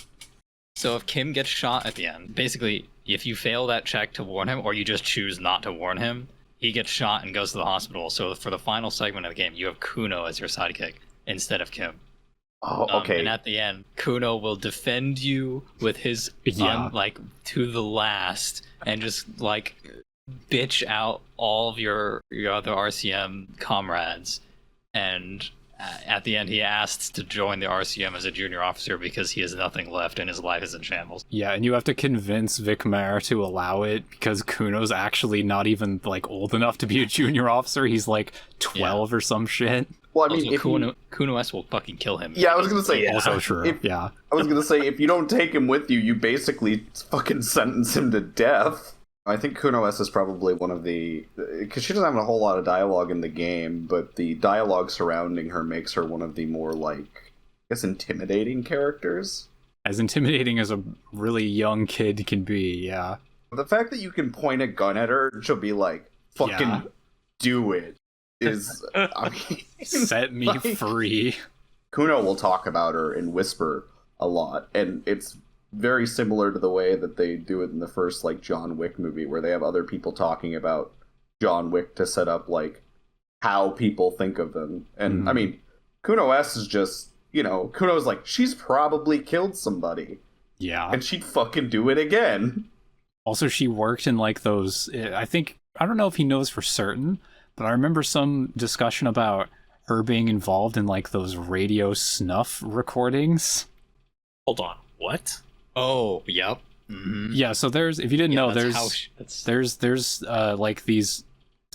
So if Kim gets shot at the end, basically, if you fail that check to warn him, or you just choose not to warn him, he gets shot and goes to the hospital. So for the final segment of the game, you have Kuno as your sidekick instead of Kim. Oh, okay. And at the end, Kuno will defend you with his to the last, and just like bitch out all of your other RCM comrades, and At the end, he asks to join the RCM as a junior officer because he has nothing left and his life is in shambles. Yeah, and you have to convince Vikmar to allow it because Kuno's actually not even like old enough to be a junior officer. He's like 12 or some shit. Well, I mean, also, Kuno S will fucking kill him. Yeah, I was gonna say. Also true. Yeah. I was gonna say, if you don't take him with you, you basically fucking sentence him to death. I think Kuno S is probably one of the... Because she doesn't have a whole lot of dialogue in the game, but the dialogue surrounding her makes her one of the more, like, I guess, intimidating characters. As intimidating as a really young kid can be, yeah. The fact that you can point a gun at her and she'll be like, fucking do it, is... I mean, set me free. Kuno will talk about her in Whisper a lot, and it's very similar to the way that they do it in the first, like, John Wick movie, where they have other people talking about John Wick to set up, like, how people think of them. And, I mean, Kuno S is just, you know, Kuno's like, she's probably killed somebody. Yeah. And she'd fucking do it again. Also, she worked in, like, those... I don't know if he knows for certain, but I remember some discussion about her being involved in, like, those radio snuff recordings. Hold on, what? Oh, yep. Mm-hmm. Yeah, so there's, if you didn't know, there's like these,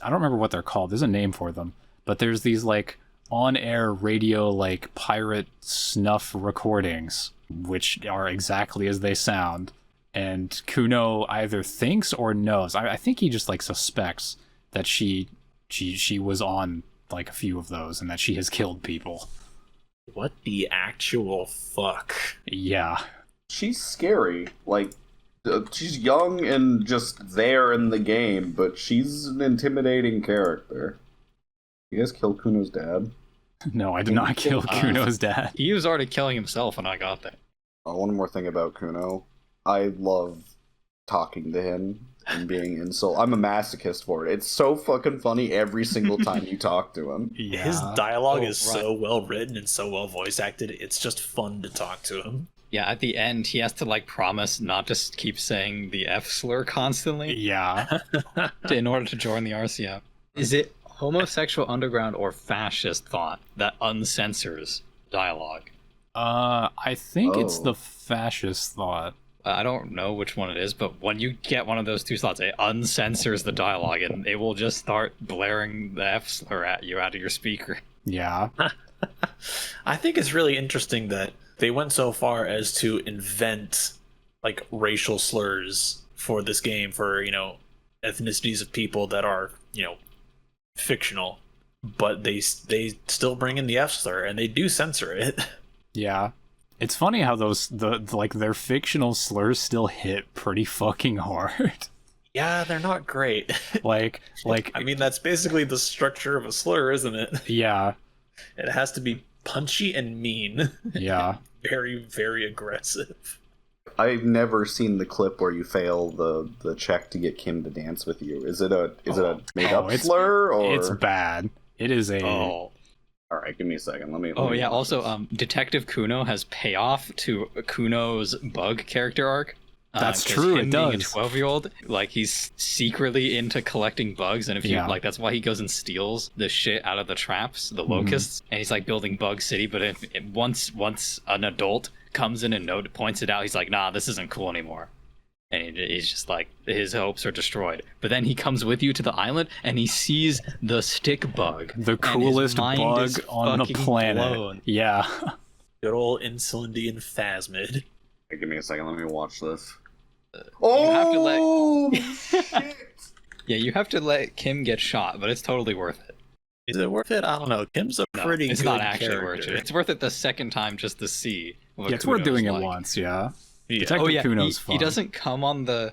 I don't remember what they're called, there's a name for them, but there's these like on-air radio like pirate snuff recordings, which are exactly as they sound, and Kuno either thinks or knows, I think he just like suspects that she was on like a few of those and that she has killed people. What the actual fuck? Yeah. She's scary. Like, she's young and just there in the game, but she's an intimidating character. You guys killed Kuno's dad? No, I did not kill Kuno's dad. He was already killing himself when I got there. One more thing about Kuno. I love talking to him and being insult. I'm a masochist for it. It's so fucking funny every single time you talk to him. Yeah. His dialogue is so well written and so well voice acted. It's just fun to talk to him. Yeah, at the end, he has to, like, promise not to keep saying the F slur constantly. Yeah. In order to join the RCM. Is it homosexual underground or fascist thought that uncensors dialogue? I think it's the fascist thought. I don't know which one it is, but when you get one of those two slots, it uncensors the dialogue, and it will just start blaring the F slur at you out of your speaker. Yeah. I think it's really interesting that they went so far as to invent, like, racial slurs for this game for, you know, ethnicities of people that are, you know, fictional, but they still bring in the F slur, and they do censor it. Yeah. It's funny how their fictional slurs still hit pretty fucking hard. Yeah, they're not great. like I mean, that's basically the structure of a slur, isn't it? Yeah. It has to be punchy and mean. Yeah. Very, very aggressive. I've never seen the clip where you fail the check to get Kim to dance with you. Is it a made up slur or it's bad? It is a All right, give me a second. Let me yeah, also Detective Kuno has payoff to Kuno's bug character arc. That's true, it does. Being a 12-year-old, like, he's secretly into collecting bugs, and if you like, that's why he goes and steals the shit out of the traps, the locusts, and he's like building Bug City. But if once an adult comes in and points it out, he's like, nah, this isn't cool anymore. And he's just like, his hopes are destroyed. But then he comes with you to the island, and he sees the stick bug. The coolest bug on the planet. Blown. Yeah. Good old Insulindian Phasmid. Hey, give me a second, let me watch this. Shit! Yeah, you have to let Kim get shot, but it's totally worth it. Is it worth it? I don't know. Kim's a pretty it's good not actually character. Worth it. It's worth it the second time just to see what it's worth doing like. It once, yeah. Detective Kuno's fun. He doesn't come on the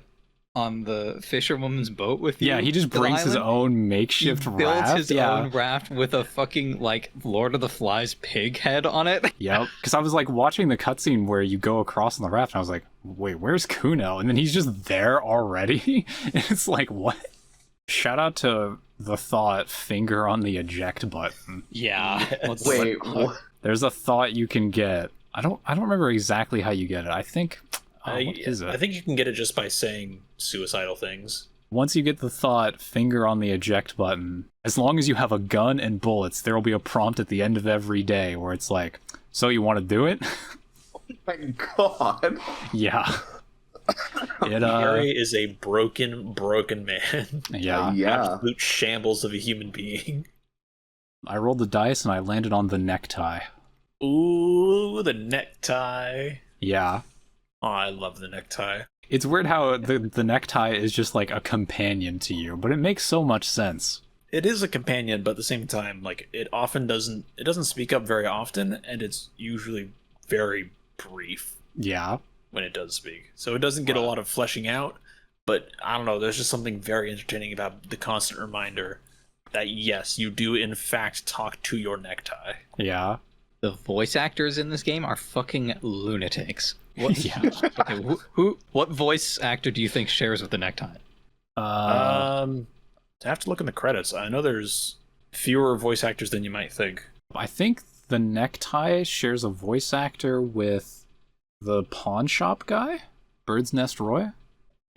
fisherwoman's boat with you. Yeah, he just brings his own makeshift raft. He builds his own raft with a fucking, like, Lord of the Flies pig head on it. Yep, because I was, like, watching the cutscene where you go across on the raft, and I was like, wait, where's Kuno? And then he's just there already? And it's like, what? Shout out to the thought finger on the eject button. Yeah. Wait, what? There's a thought you can get. I don't remember exactly how you get it. I think... what is it? I think you can get it just by saying suicidal things. Once you get the thought, finger on the eject button, as long as you have a gun and bullets, there will be a prompt at the end of every day where it's like, so you want to do it? Oh my god. Yeah. Harry is a broken man. Yeah. Absolute shambles of a human being. I rolled the dice and I landed on the necktie. Ooh, the necktie. Yeah. Oh, I love the necktie. It's weird how the necktie is just like a companion to you, but it makes so much sense. It is a companion, but at the same time, like it doesn't speak up very often, and it's usually very brief. Yeah. When it does speak. So it doesn't get a lot of fleshing out, but I don't know, there's just something very entertaining about the constant reminder that yes, you do in fact talk to your necktie. Yeah. The voice actors in this game are fucking lunatics. What, Yeah. okay, what voice actor do you think shares with the necktie? I have to look in the credits. I know there's fewer voice actors than you might think. I think the necktie shares a voice actor with the pawn shop guy, Bird's Nest Roy.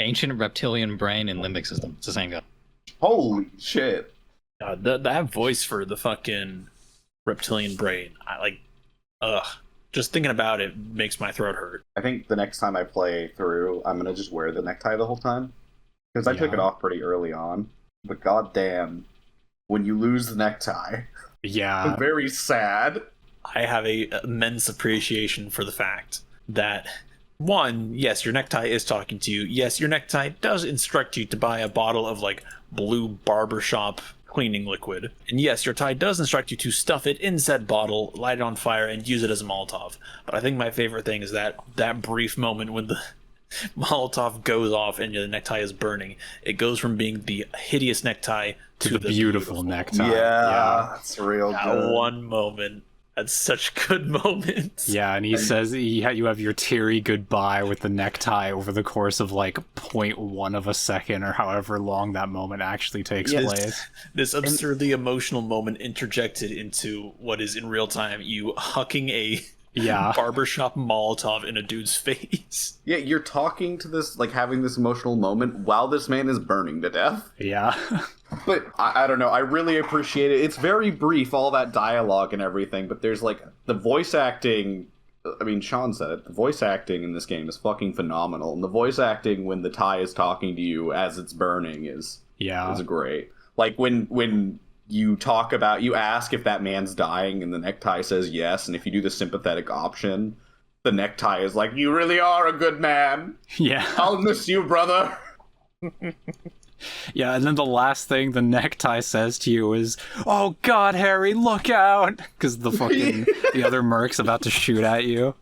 Ancient reptilian brain and limbic system. It's the same guy. Holy shit. That voice for the fucking reptilian brain, just thinking about it makes my throat hurt. I think the next time I play through, I'm gonna just wear the necktie the whole time. Because I took it off pretty early on. But goddamn, when you lose the necktie, Yeah. I'm very sad. I have a immense appreciation for the fact that, one, yes, your necktie is talking to you. Yes, your necktie does instruct you to buy a bottle of, like, blue barbershop cleaning liquid. And yes, your tie does instruct you to stuff it in said bottle, light it on fire, and use it as a Molotov. But I think my favorite thing is that brief moment when the Molotov goes off and the necktie is burning. It goes from being the hideous necktie to the beautiful necktie. Yeah, that's real that good. one moment. That's such good moments. Yeah, and he says you have your teary goodbye with the necktie over the course of like 0.1 of a second or however long that moment actually takes place. This absurdly emotional moment interjected into what is in real time you hucking a barbershop Molotov in a dude's face. Yeah, you're talking to this, like having this emotional moment while this man is burning to death. Yeah. But I don't know, I really appreciate it. It's very brief, all that dialogue and everything, but there's like the voice acting. I mean, Sean said it, the voice acting in this game is fucking phenomenal. And the voice acting when the tie is talking to you as it's burning is great. Like when you ask if that man's dying and the necktie says yes, and if you do the sympathetic option, the necktie is like, you really are a good man. Yeah. I'll miss you, brother. Yeah, and then the last thing the necktie says to you is, "Oh God, Harry, look out!" Because the other merc's about to shoot at you.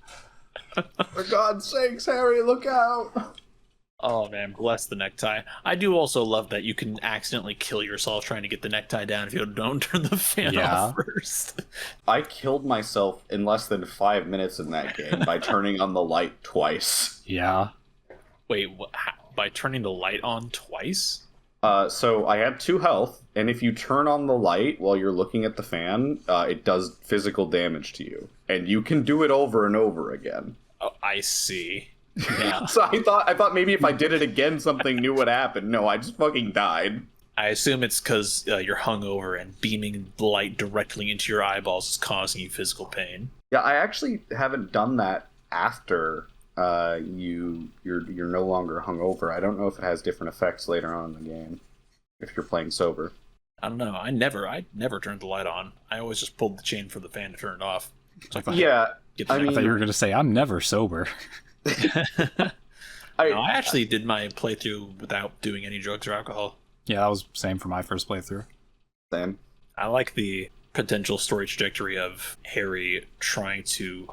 For God's sakes, Harry, look out! Oh man, bless the necktie. I do also love that you can accidentally kill yourself trying to get the necktie down if you don't turn the fan off first. I killed myself in less than 5 minutes in that game by turning on the light twice. Yeah. Wait, by turning the light on twice? So I had 2 health, and if you turn on the light while you're looking at the fan, it does physical damage to you. And you can do it over and over again. Oh, I see. Yeah. So I thought maybe if I did it again, something new would happen. No, I just fucking died. I assume it's because you're hungover and beaming light directly into your eyeballs is causing you physical pain. Yeah, I actually haven't done that after you're no longer hungover. I don't know if it has different effects later on in the game if you're playing sober. I don't know. I never turned the light on. I always just pulled the chain for the fan to turn it off. So I thought you were going to say, I'm never sober. I actually did my playthrough without doing any drugs or alcohol. Yeah, that was same for my first playthrough. Same. I like the potential story trajectory of Harry trying to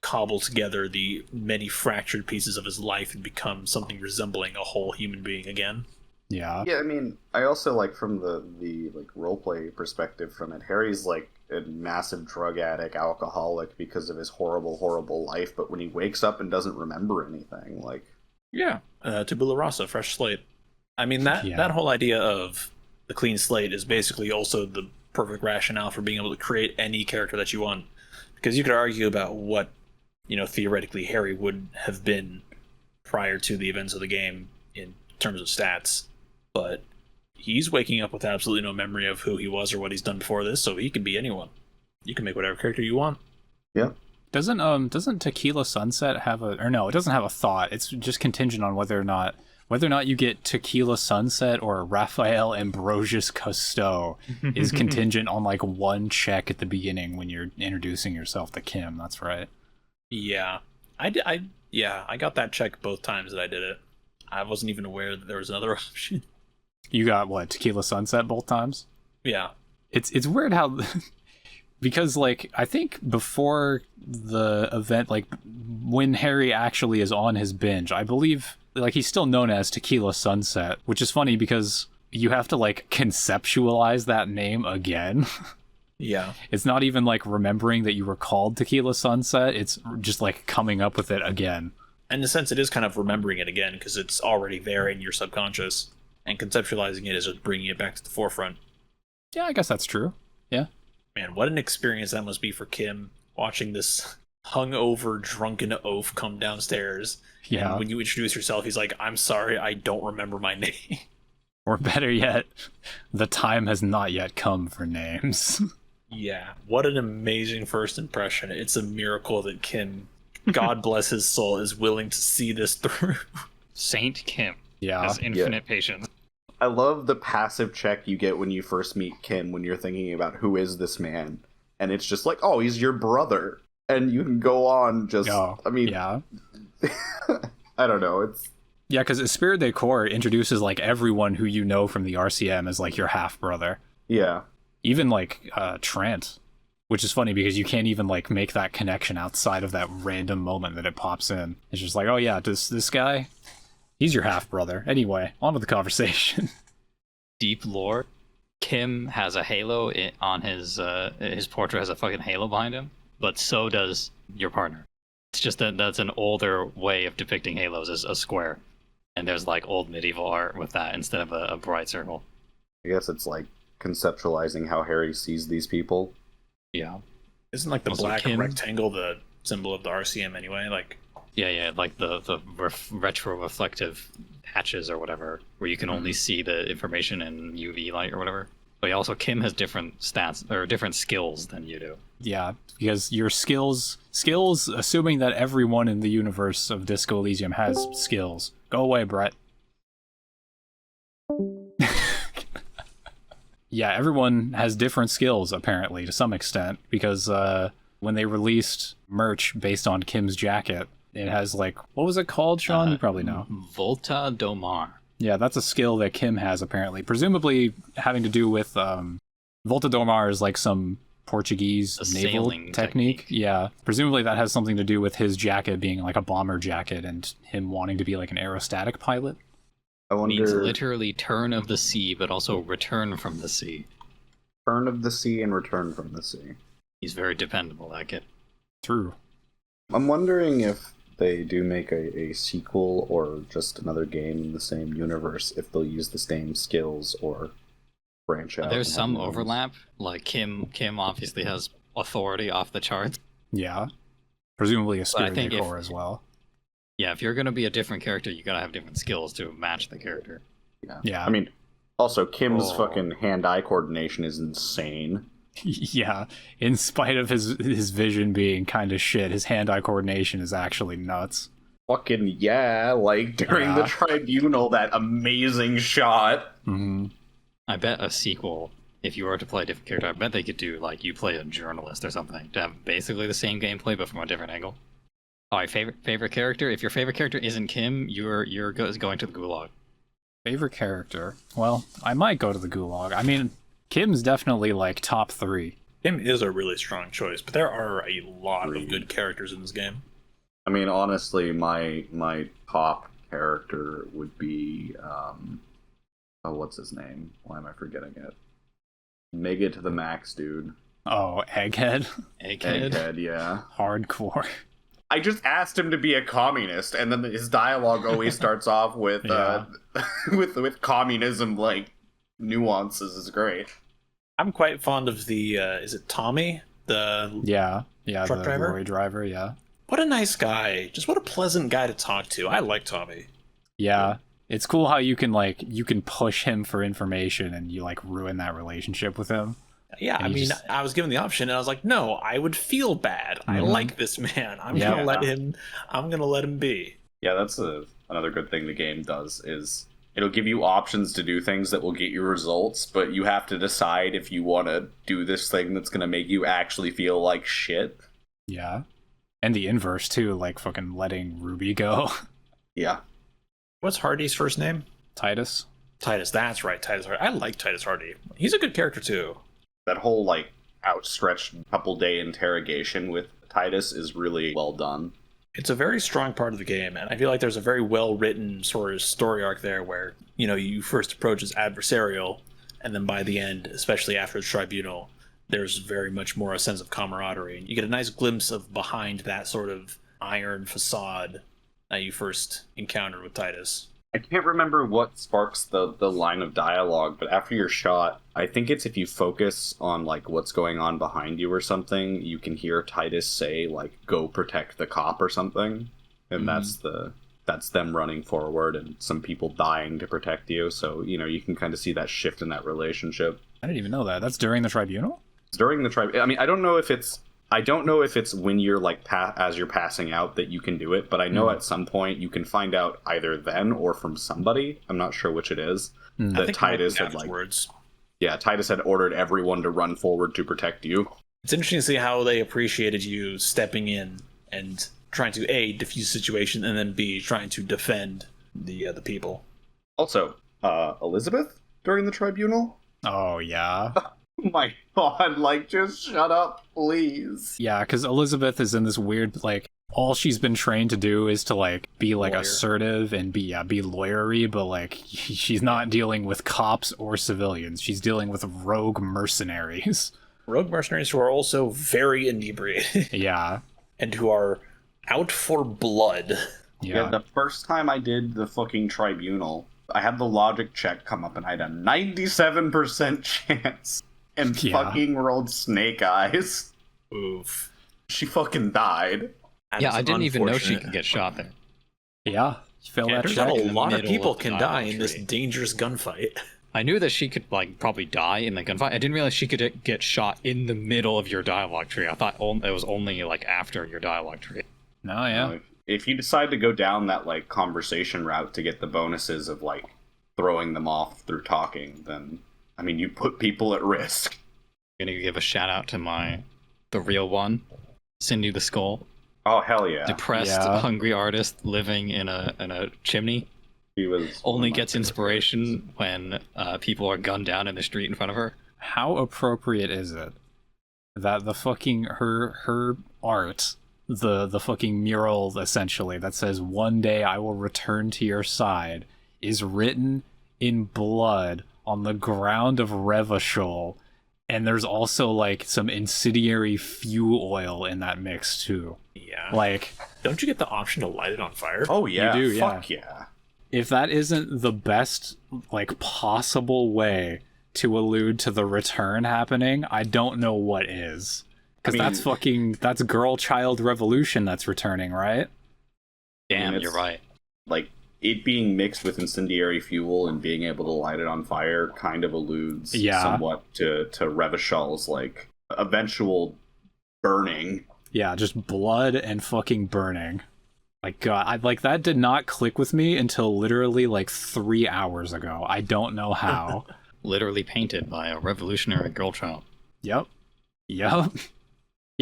cobble together the many fractured pieces of his life and become something resembling a whole human being again. Yeah. Yeah, I mean, I also like from the like roleplay perspective from it. Harry's like a massive drug addict, alcoholic because of his horrible life, but when he wakes up and doesn't remember anything, like tabula rasa, fresh slate. I mean that whole idea of the clean slate is basically also the perfect rationale for being able to create any character that you want, because you could argue about what theoretically Harry would have been prior to the events of the game in terms of stats. but he's waking up with absolutely no memory of who he was or what he's done before this, so he can be anyone. You can make whatever character you want. Yeah. Doesn't Tequila Sunset have or no, it doesn't have a thought. It's just contingent on whether or not you get Tequila Sunset or Raphael Ambrosius Cousteau is contingent on like one check at the beginning when you're introducing yourself to Kim. That's right. Yeah. I got that check both times that I did it. I wasn't even aware that there was another option. You got what, Tequila Sunset both times? Yeah. It's weird how because like I think before the event, like when Harry actually is on his binge, I believe like he's still known as Tequila Sunset, which is funny because you have to like conceptualize that name again. Yeah. It's not even like remembering that you were called Tequila Sunset, it's just like coming up with it again. In a sense, it is kind of remembering it again because it's already there in your subconscious, and conceptualizing it is just bringing it back to the forefront. Yeah, I guess that's true. Yeah. Man, what an experience that must be for Kim, watching this hungover, drunken oaf come downstairs. Yeah. And when you introduce yourself, he's like, "I'm sorry, I don't remember my name." Or better yet, the time has not yet come for names. Yeah, what an amazing first impression. It's a miracle that Kim, God bless his soul, is willing to see this through. Saint Kim Yeah. has infinite patience. I love the passive check you get when you first meet Kim when you're thinking about who is this man. And it's just like, oh, he's your brother. And you can go on just, I mean, yeah. I don't know. It's Yeah, because Esprit de Corps introduces like everyone who you know from the RCM as like your half-brother. Yeah. Even like Trent, which is funny because you can't even like make that connection outside of that random moment that it pops in. It's just like, oh yeah, this guy, he's your half-brother. Anyway, on with the conversation. Deep lore. Kim has a halo on his portrait has a fucking halo behind him, but so does your partner. It's just that's an older way of depicting halos as a square. And there's like old medieval art with that instead of a bright circle. I guess it's like conceptualizing how Harry sees these people. Yeah. Isn't like the Also, black Kim- rectangle the symbol of the RCM anyway? Like, Yeah, like the retro-reflective patches or whatever, where you can only see the information in UV light or whatever. But also, Kim has different stats, or different skills than you do. Yeah, because your skills, assuming that everyone in the universe of Disco Elysium has skills. Go away, Brett. Yeah, everyone has different skills, apparently, to some extent, because when they released merch based on Kim's jacket, it has, like, what was it called, Sean? You probably know. Volta Domar. Yeah, that's a skill that Kim has, apparently. Presumably having to do with, Volta Domar is, like, some Portuguese naval technique. Yeah, presumably that has something to do with his jacket being, like, a bomber jacket and him wanting to be, like, an aerostatic pilot. I wonder. Means literally turn of the sea, but also return from the sea. Turn of the sea and return from the sea. He's very dependable, that kid. True. I'm wondering if they do make a sequel or just another game in the same universe, if they'll use the same skills or branch out. There's some overlap. Like Kim obviously has authority off the charts. Yeah. Presumably a spirit think decor as well. Yeah, if you're gonna be a different character, you gotta have different skills to match the character. Yeah. I mean, also Kim's fucking hand-eye coordination is insane. Yeah, in spite of his vision being kind of shit, his hand-eye coordination is actually nuts. Fucking yeah, like during the tribunal, that amazing shot. Mm-hmm. I bet a sequel, if you were to play a different character, I bet they could do, like, you play a journalist or something, to have basically the same gameplay, but from a different angle. Alright, favorite character? If your favorite character isn't Kim, you're going to the Gulag. Favorite character? Well, I might go to the Gulag. I mean, Kim's definitely, like, top 3. Kim is a really strong choice, but there are a lot of good characters in this game. I mean, honestly, my top character would be what's his name? Why am I forgetting it? Mega to the max, dude. Oh, Egghead? Egghead, yeah. Hardcore. I just asked him to be a communist, and then his dialogue always starts off with with communism like nuances. Is great. I'm quite fond of the is it Tommy, the truck driver? Lorry driver, yeah. What a nice guy. Just what a pleasant guy to talk to. I like Tommy. Yeah. It's cool how you can push him for information and you like ruin that relationship with him. Yeah, I mean, I was given the option, and I was like, no, I would feel bad. I like this man. I'm gonna let him be. Yeah, that's another good thing the game does is it'll give you options to do things that will get you results, but you have to decide if you want to do this thing that's gonna make you actually feel like shit. Yeah, and the inverse too, like fucking letting Ruby go. Yeah. What's Hardy's first name? Titus. Titus, that's right, Titus Hardy. I like Titus Hardy. He's a good character too. That whole like outstretched couple day interrogation with Titus is really well done. It's a very strong part of the game, and I feel like there's a very well written sort of story arc there where, you know, you first approach as adversarial, and then by the end, especially after the tribunal, there's very much more a sense of camaraderie. You get a nice glimpse of behind that sort of iron facade that you first encountered with Titus. I can't remember what sparks the line of dialogue, but after you're shot, I think it's if you focus on like what's going on behind you or something, you can hear Titus say like, "Go protect the cop" or something, and that's them running forward and some people dying to protect you. So you know you can kind of see that shift in that relationship. I didn't even know that. That's during the tribunal. It's during the tribunal. I mean, I don't know if it's when you're like as you're passing out that you can do it, but I know at some point you can find out either then or from somebody. I'm not sure which it is. That Titus had Titus had ordered everyone to run forward to protect you. It's interesting to see how they appreciated you stepping in and trying to A, defuse the situation, and then B, trying to defend the people. Also, Elizabeth during the tribunal. Oh yeah. Oh my god, like, just shut up, please. Yeah, because Elizabeth is in this weird, like, all she's been trained to do is to, like, be, like, assertive and be lawyery, but, like, she's not dealing with cops or civilians. She's dealing with rogue mercenaries. Rogue mercenaries who are also very inebriated. Yeah. And who are out for blood. Yeah, the first time I did the fucking tribunal, I had the logic check come up and I had a 97% chance. And fucking rolled snake eyes. Oof. She fucking died. I didn't even know she could get shot there. Yeah, you failed that check. A lot of people can die in this dangerous gunfight. I knew that she could like probably die in the gunfight. I didn't realize she could get shot in the middle of your dialogue tree. I thought it was only like after your dialogue tree. No, yeah. If you decide to go down that like conversation route to get the bonuses of like throwing them off through talking, then I mean, you put people at risk. I'm gonna give a shout out to the real one, Cindy the Skull. Oh hell yeah! Depressed, hungry artist living in a chimney. He was only gets inspiration when people are gunned down in the street in front of her. How appropriate is it that the fucking her art, the fucking mural essentially that says "One day I will return to your side" is written in blood on the ground of Revachol, and there's also like some incendiary fuel oil in that mix too. Yeah. Like, don't you get the option to light it on fire? Oh yeah, you do. Fuck yeah. If that isn't the best like possible way to allude to the return happening, I don't know what is. Because that's girl child revolution that's returning, right? Damn, you're right. Like, it being mixed with incendiary fuel and being able to light it on fire kind of alludes somewhat to Revachol's like eventual burning. Yeah, just blood and fucking burning. Like God, that did not click with me until literally like 3 hours ago. I don't know how. Literally painted by a revolutionary girl child. Yep. Yeah,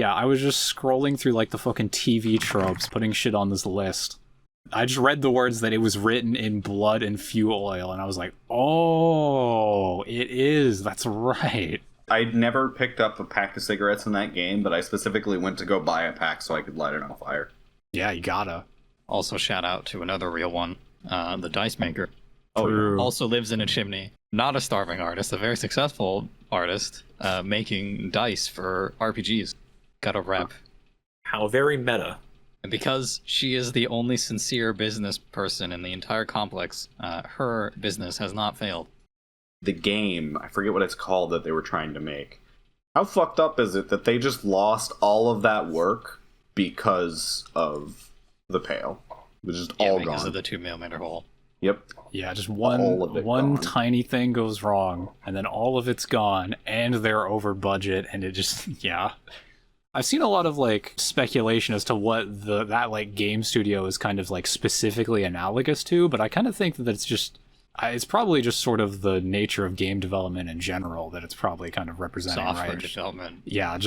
I was just scrolling through like the fucking TV tropes, putting shit on this list. I just read the words that it was written in blood and fuel oil, and I was like, oh, it is. That's right. I never picked up a pack of cigarettes in that game, but I specifically went to go buy a pack so I could light it on fire. Yeah, you gotta. Also, shout out to another real one, the Dice Maker. True. Also lives in a chimney. Not a starving artist, a very successful artist, making dice for RPGs. Got a rep. How very meta. And because she is the only sincere business person in the entire complex, her business has not failed. The game, I forget what it's called that they were trying to make. How fucked up is it that they just lost all of that work because of the Pale? It was just all gone. Because of the 2 millimeter hole. Yep. Yeah, just All of it one gone. tiny thing goes wrong, and then all of it's gone, and they're over budget, and it just yeah. I've seen a lot of like speculation as to what that like game studio is kind of like specifically analogous to, but I kind of think that it's probably just sort of the nature of game development in general that it's probably kind of representing, Software right? development. Yeah,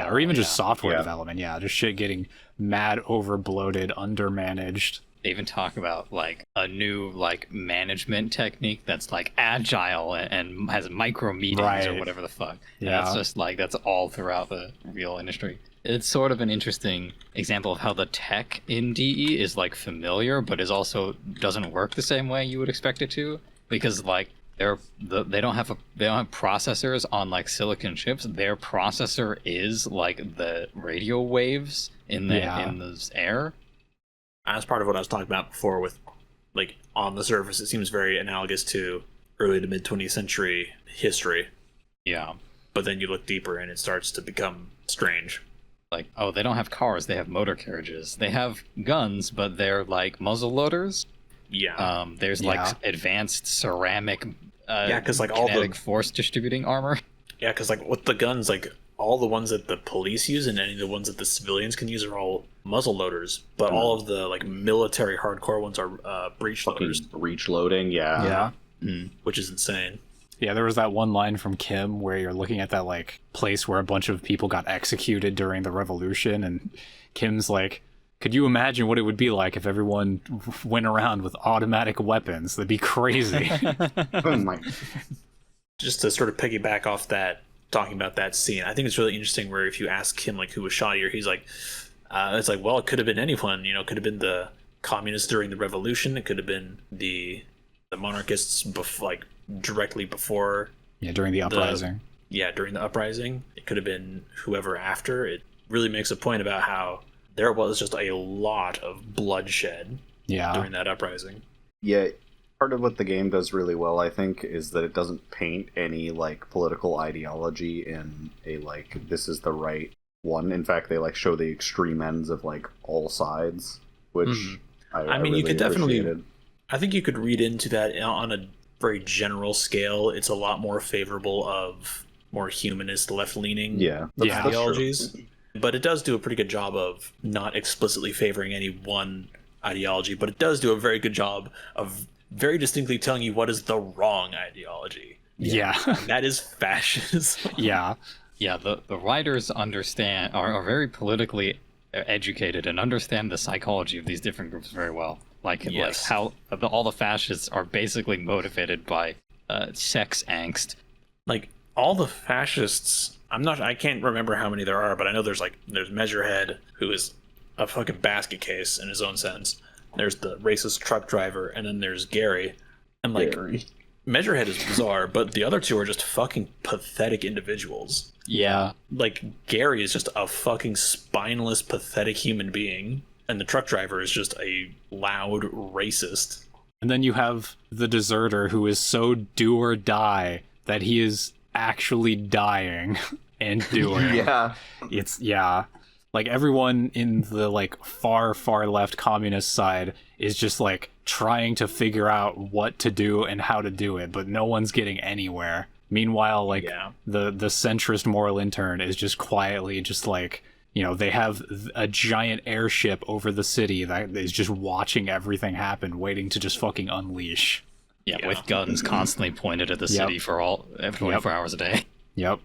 or even just software Yeah. development. Yeah, just shit getting mad over bloated, undermanaged. They even talk about like a new like management technique that's like agile and has micro meetings or Right. whatever the fuck. Yeah. And that's just like that's all throughout the real industry. It's sort of an interesting example of how the tech in DE is like familiar, but is also doesn't work the same way you would expect it to, because like they don't have processors on like silicon chips. Their processor is like the radio waves in the air. As part of what I was talking about before with, like, on the surface, it seems very analogous to early to mid 20th century history. Yeah. But then you look deeper and it starts to become strange. Like, oh, they don't have cars, they have motor carriages. They have guns, but they're like muzzle loaders. Yeah. There's like advanced ceramic because like all kinetic the force distributing armor. Yeah, because like with the guns, like all the ones that the police use and any of the ones that the civilians can use are all muzzle loaders, but all of the like military hardcore ones are breech loaders, Breech loading, yeah. which is insane. Yeah, there was that one line from Kim where you're looking at that like place where a bunch of people got executed during the revolution, and Kim's like, could you imagine what it would be like if everyone went around with automatic weapons? That'd be crazy. Oh my. Just to sort of piggyback off that, talking about that scene, I think it's really interesting where if you ask him like who was shottier, he's like, it's like, well, it could have been anyone, you know, it could have been the communists during the revolution, it could have been the monarchists like directly before. Yeah, during the uprising. During the uprising, it could have been whoever after. It really makes a point about how there was just a lot of bloodshed during that uprising. Yeah, part of what the game does really well, I think, is that it doesn't paint any like political ideology in a like this is the right one. In fact, they like show the extreme ends of like all sides, which I mean, really you could definitely. appreciated. I think you could read into that on a very general scale. It's a lot more favorable of more humanist, left-leaning ideologies. But it does do a pretty good job of not explicitly favoring any one ideology, but it does do a very good job of very distinctly telling you what is the wrong ideology. Yeah. And that is fascism. Yeah. Yeah, the writers are very politically educated and understand the psychology of these different groups very well. Like how all the fascists are basically motivated by sex angst. Like all the fascists, I can't remember how many there are, but I know there's Measurehead, who is a fucking basket case in his own sense. There's the racist truck driver, and then there's Gary. And like Measurehead is bizarre, but the other two are just fucking pathetic individuals. Yeah. Like Gary is just a fucking spineless, pathetic human being, and the truck driver is just a loud racist. And then you have the deserter who is so do or die that he is actually dying and doing. It's like everyone in the like far left communist side is just like trying to figure out what to do and how to do it, but no one's getting anywhere. Meanwhile, like the centrist moral intern is just quietly just like, you know, they have a giant airship over the city that is just watching everything happen, waiting to just fucking unleash. Yeah, with guns constantly pointed at the city for 24 hours a day. Yep.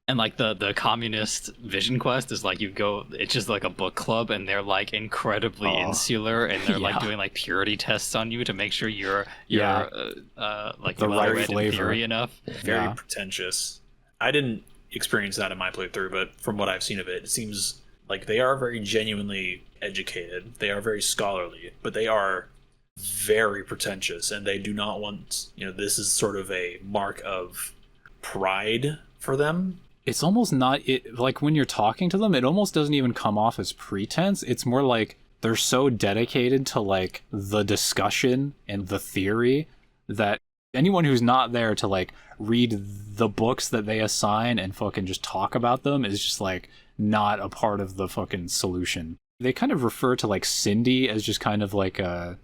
And like the communist vision quest is like it's just like a book club, and they're like incredibly insular, and they're like doing like purity tests on you to make sure you're like the right read flavor. in theory enough. Very pretentious. I didn't experience that in my playthrough, but from what I've seen of it, it seems like they are very genuinely educated. They are very scholarly, but they are very pretentious, and they do not want, you know, this is sort of a mark of pride for them. It's almost not like when you're talking to them, it almost doesn't even come off as pretense. It's more like they're so dedicated to like the discussion and the theory that anyone who's not there to like read the books that they assign and fucking just talk about them is just like not a part of the fucking solution. They kind of refer to like Cindy as just kind of like a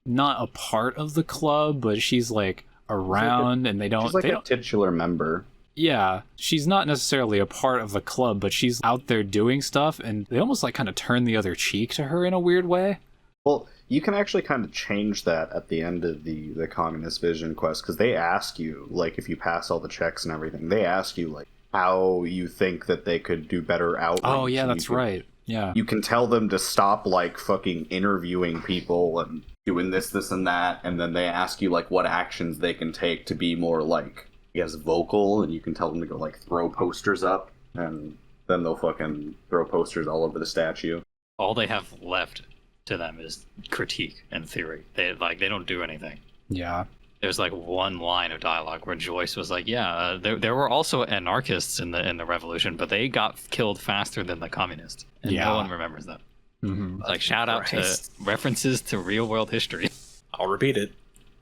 not a part of the club, but she's like around, and they don't. She's like they a don't, titular member. Yeah, she's not necessarily a part of the club, but she's out there doing stuff, and they almost like kind of turn the other cheek to her in a weird way. Well, you can actually kind of change that at the end of the Communist Vision quest, because they ask you, like, if you pass all the checks and everything, they ask you, like, how you think that they could do better outreach. Oh, yeah, that's right. Yeah. You can tell them to stop, like, fucking interviewing people and doing this, and that, and then they ask you, like, what actions they can take to be more, like, I guess, vocal, and you can tell them to go, like, throw posters up, and then they'll fucking throw posters all over the statue. All they have left to them is critique and theory. They don't do anything. Yeah. There's like one line of dialogue where Joyce was like, "Yeah, there were also anarchists in the revolution, but they got killed faster than the communists." And no one remembers that. Mm-hmm. Like, shout out to references to real world history. I'll repeat it.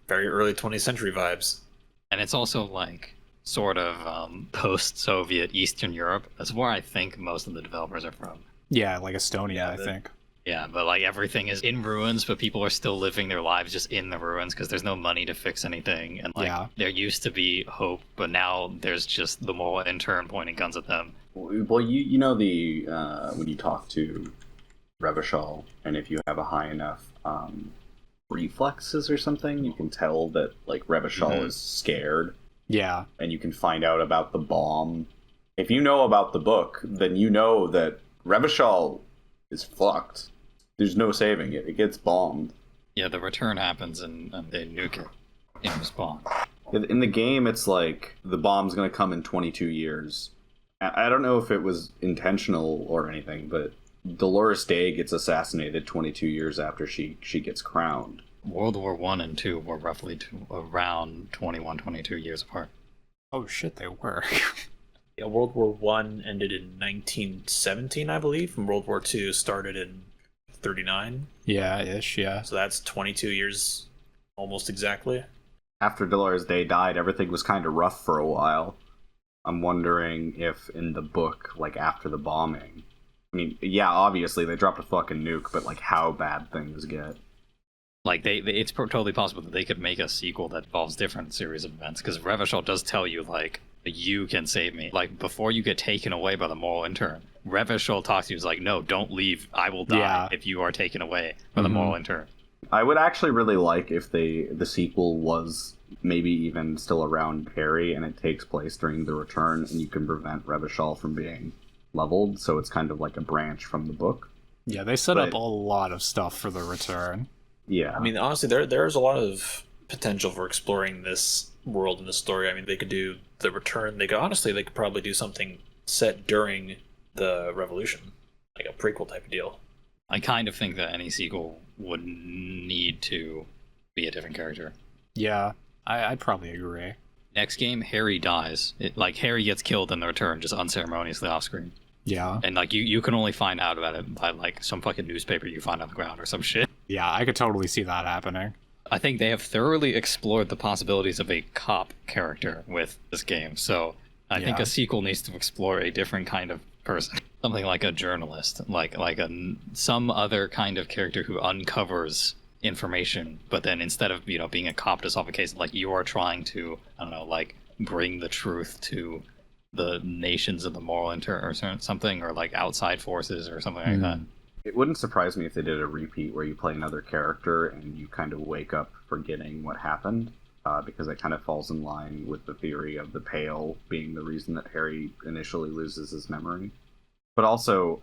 Very early 20th century vibes. And it's also like sort of post-Soviet Eastern Europe. That's where I think most of the developers are from. Yeah, like Estonia, I think. Yeah, but like everything is in ruins, but people are still living their lives just in the ruins because there's no money to fix anything. And like there used to be hope, but now there's just the moral intern pointing guns at them. Well, you know the when you talk to Revachol, and if you have a high enough reflexes or something, you can tell that like Revachol is scared. Yeah. And you can find out about the bomb. If you know about the book, then you know that Revachol is fucked. There's no saving it. It gets bombed. Yeah, the return happens and they nuke it in response. In the game, it's like the bomb's going to come in 22 years. I don't know if it was intentional or anything, but Dolores Day gets assassinated 22 years after she gets crowned. World War I and II were roughly around 21, 22 years apart. Oh shit, they were. Yeah, World War I ended in 1917, I believe, and World War II started in 39. Yeah, ish, yeah. So that's 22 years, almost exactly. After Dolores Day died, everything was kind of rough for a while. I'm wondering if in the book, like after the bombing, I mean, yeah, obviously they dropped a fucking nuke, but like how bad things get. Like it's totally possible that they could make a sequel that involves different series of events, because Revachol does tell you like, you can save me. Like before you get taken away by the moral intern, Revachol talks to you, is like, no, don't leave. I will die if you are taken away by the moral intern. I would actually really like if the sequel was maybe even still around Harry, and it takes place during the return, and you can prevent Revachol from being leveled, so it's kind of like a branch from the book. Yeah, they set up a lot of stuff for the return. Yeah. I mean, honestly, there's a lot of potential for exploring this world and this story. I mean, they could do the return. They could probably do something set during the revolution, like a prequel type of deal. I kind of think that any sequel would need to be a different character. Yeah, I'd probably agree. Next game, Harry dies. Harry gets killed in the return, just unceremoniously off screen. Yeah. And like you can only find out about it by like some fucking newspaper you find on the ground or some shit. Yeah, I could totally see that happening. I think they have thoroughly explored the possibilities of a cop character with this game, so I think a sequel needs to explore a different kind of person. Something like a journalist, some other kind of character who uncovers information, but then instead of being a cop to solve a case, like you are trying to, I don't know, like bring the truth to the nations of the moral intern or something, or like outside forces or something like that. It wouldn't surprise me if they did a repeat where you play another character and you kind of wake up forgetting what happened, because it kind of falls in line with the theory of the Pale being the reason that Harry initially loses his memory. But also,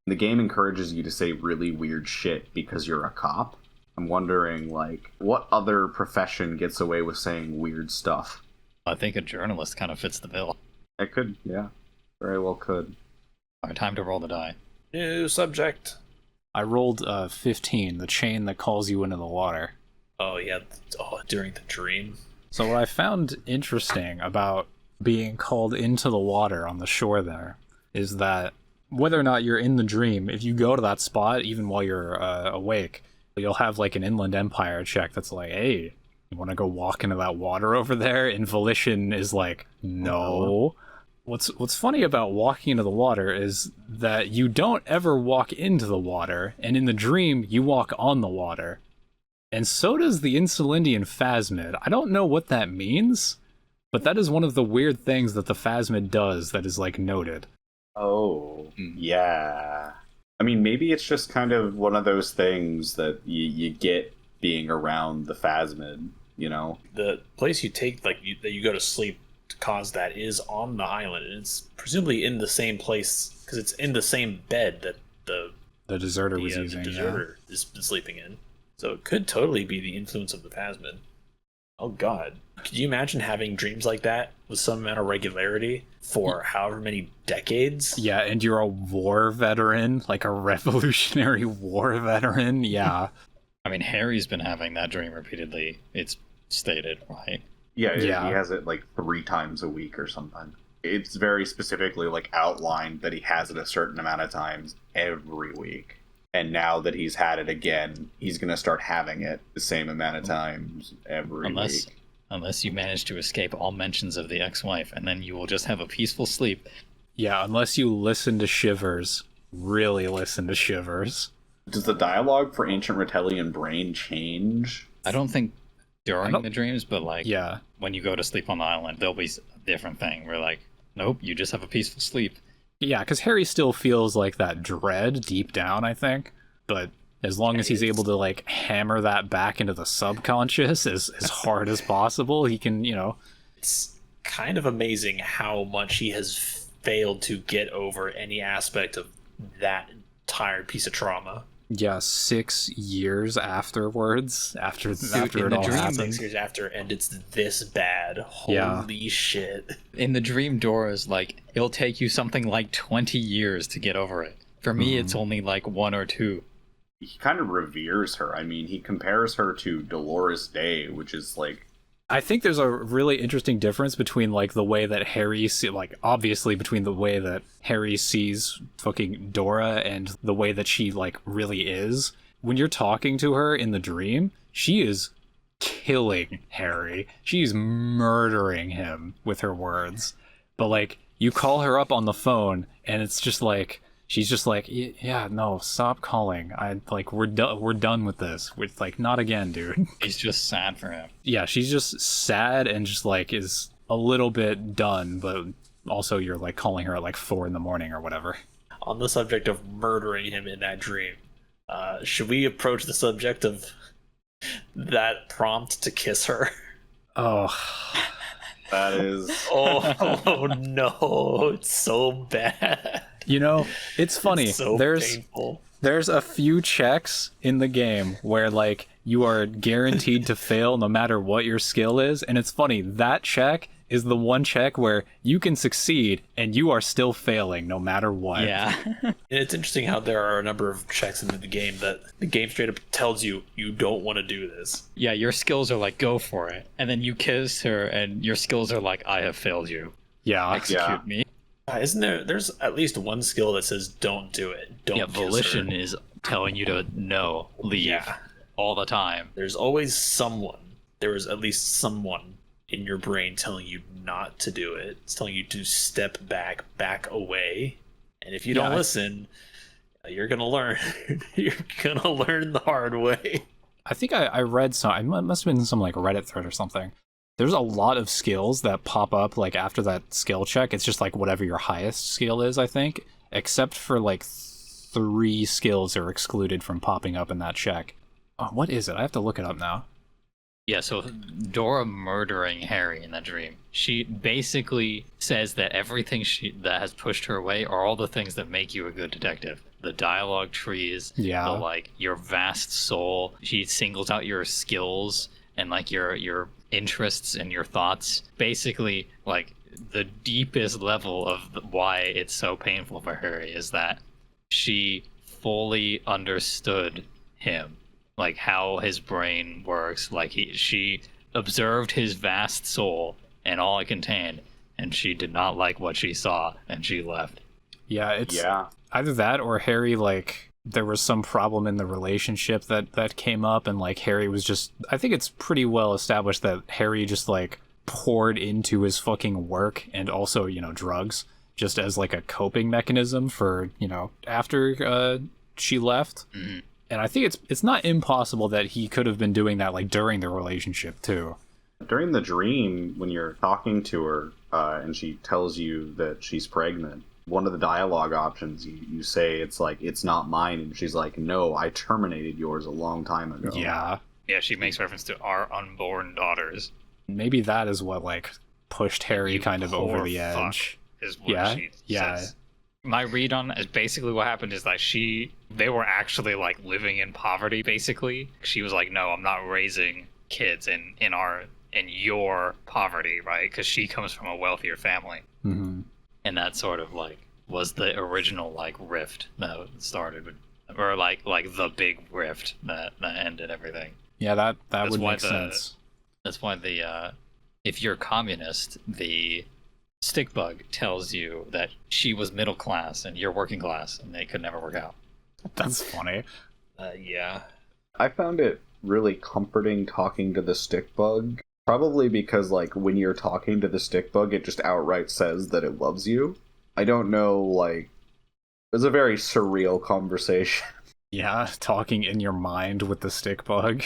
the game encourages you to say really weird shit because you're a cop. I'm wondering, like, what other profession gets away with saying weird stuff? I think a journalist kind of fits the bill. It could, yeah. Very well could. All right, time to roll the die. New subject. I rolled 15, the chain that calls you into the water. Oh, yeah. Oh, during the dream. So what I found interesting about being called into the water on the shore there is that whether or not you're in the dream, if you go to that spot, even while you're awake, you'll have like an Inland Empire check that's like, hey, you want to go walk into that water over there? And Volition is like, no. What's funny about walking into the water is that you don't ever walk into the water, and in the dream, you walk on the water. And so does the Insulindian Phasmid. I don't know what that means, but that is one of the weird things that the Phasmid does that is, like, noted. Oh, yeah. I mean, maybe it's just kind of one of those things that you get being around the Phasmid, you know? The place you take, like, that you go to sleep to cause that is on the island, and it's presumably in the same place, because it's in the same bed that the deserter was using. The deserter is sleeping in. So it could totally be the influence of the Phasmid. Oh god. Could you imagine having dreams like that with some amount of regularity for however many decades? Yeah, and you're a war veteran, like a Revolutionary War veteran. Yeah. I mean, Harry's been having that dream repeatedly, it's stated, right? Yeah, he has it like 3 times a week or something. It's very specifically like outlined that he has it a certain amount of times every week. And now that he's had it again, he's going to start having it the same amount of times every week. Unless you manage to escape all mentions of the ex-wife, and then you will just have a peaceful sleep. Yeah, unless you listen to Shivers. Really listen to Shivers. Does the dialogue for Ancient Retellian Brain change? I don't think during the dreams, but like yeah, when you go to sleep on the island, there'll be a different thing. We're like, nope, you just have a peaceful sleep. Yeah, because Harry still feels like that dread deep down, I think. But as long as he's able to, like, hammer that back into the subconscious as hard as possible, he can, you know... It's kind of amazing how much he has failed to get over any aspect of that entire piece of trauma. Yeah, 6 years afterwards, after it all happened. 6 years after, and it's this bad. Holy shit. In the dream, Dora's like, it'll take you something like 20 years to get over it. For me, it's only like 1 or 2. He kind of reveres her. I mean, he compares her to Dolores Day, which is like... I think there's a really interesting difference between, like, the way that Harry obviously between the way that Harry sees fucking Dora and the way that she, like, really is. When you're talking to her in the dream, she is killing Harry. She's murdering him with her words. But, like, you call her up on the phone, and it's just like... She's just like, yeah, no, stop calling. We're done with this. It's like, not again, dude. She's just sad for him. Yeah, she's just sad and just like is a little bit done, but also you're like calling her at like 4 a.m. or whatever. On the subject of murdering him in that dream, should we approach the subject of that prompt to kiss her? Oh. That is... Oh no, it's so bad. You know, it's funny. It's so painful. There's a few checks in the game where, like, you are guaranteed to fail no matter what your skill is. And it's funny, that check is the one check where you can succeed and you are still failing no matter what. Yeah. And it's interesting how there are a number of checks in the game that the game straight up tells you don't want to do this. Yeah, your skills are like, go for it. And then you kiss her and your skills are like, I have failed you. Yeah. Execute me. Isn't there's at least one skill that says don't do it. Don't kiss volition her. is telling you to no, leave all the time. There's always someone. There is at least someone in your brain telling you not to do it. It's telling you to step back away. And if you don't listen, you're gonna learn. You're gonna learn the hard way. I think I read some. It must have been some like Reddit thread or something. There's a lot of skills that pop up like after that skill check. It's just like whatever your highest skill is, I think, except for like 3 skills are excluded from popping up in that check. Oh, what is it? I have to look it up now. Yeah, so Dora murdering Harry in that dream. She basically says that everything that has pushed her away are all the things that make you a good detective. The dialogue trees, your vast soul. She singles out your skills and like your interests and your thoughts. Basically, like the deepest level of why it's so painful for Harry is that she fully understood him, like how his brain works. Like she observed his vast soul and all it contained, and she did not like what she saw, and she left. Yeah, it's either that or Harry, like, there was some problem in the relationship that came up, and like Harry was just, I think it's pretty well established that Harry just like poured into his fucking work and also, you know, drugs, just as like a coping mechanism for, you know, after she left. Mm-hmm. And I think it's not impossible that he could have been doing that like during the relationship too. During the dream, when you're talking to her and she tells you that she's pregnant, one of the dialogue options, you say it's like, it's not mine, and she's like, no, I terminated yours a long time ago. Yeah. Yeah, she makes reference to our unborn daughters. Maybe that is what like pushed Harry You kind of over the poor edge. fuck, is what she says. My read on is basically what happened is that they were actually like living in poverty, basically. She was like, no, I'm not raising kids in your poverty, right? Because she comes from a wealthier family. Mm-hmm. And that sort of like was the original like rift that started with, or like the big rift that ended everything. Yeah, that would make sense. That's why if you're communist, the stick bug tells you that she was middle class and you're working class, and they could never work out. That's funny. Yeah. I found it really comforting talking to the stick bug. Probably because, like, when you're talking to the stick bug, it just outright says that it loves you. I don't know, like, it was a very surreal conversation. Yeah, talking in your mind with the stick bug.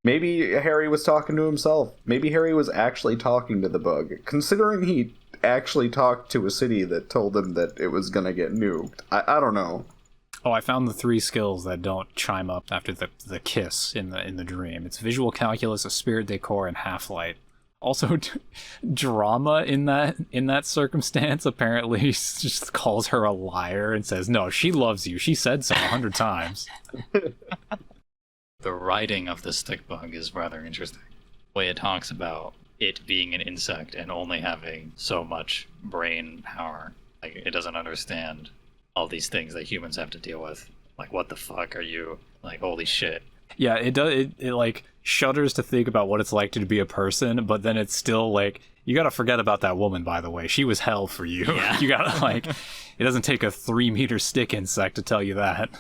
Maybe Harry was talking to himself. Maybe Harry was actually talking to the bug. Considering he actually talked to a city that told him that it was gonna get nuked. I don't know. Oh, I found the 3 skills that don't chime up after the kiss in the dream. It's visual calculus, a spirit decor, and half-light. Also, drama in that circumstance apparently just calls her a liar and says, no, she loves you. She said so 100 times. The writing of the stick bug is rather interesting. The way it talks about it being an insect and only having so much brain power. Like, it doesn't understand all these things that humans have to deal with. Like, what the fuck are you? Like, holy shit. Yeah, it does. It like shudders to think about what it's like to be a person, but then it's still like, you gotta forget about that woman, by the way. She was hell for you. Yeah. You gotta, like, it doesn't take a 3-meter stick insect to tell you that.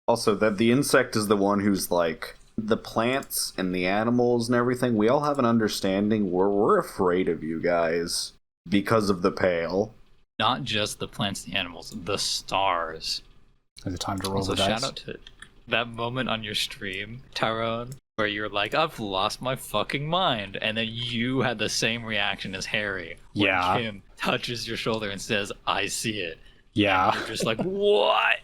Also, that the insect is the one who's like, the plants and the animals and everything, we all have an understanding where we're afraid of you guys because of the pale. Not just the plants, the animals, the stars. Is it time to roll Also, the dice? shout out to that moment on your stream, Tyrone, where you're like, I've lost my fucking mind. And then you had the same reaction as Harry. When Yeah. Kim touches your shoulder and says, I see it. Yeah. And you're just like, what?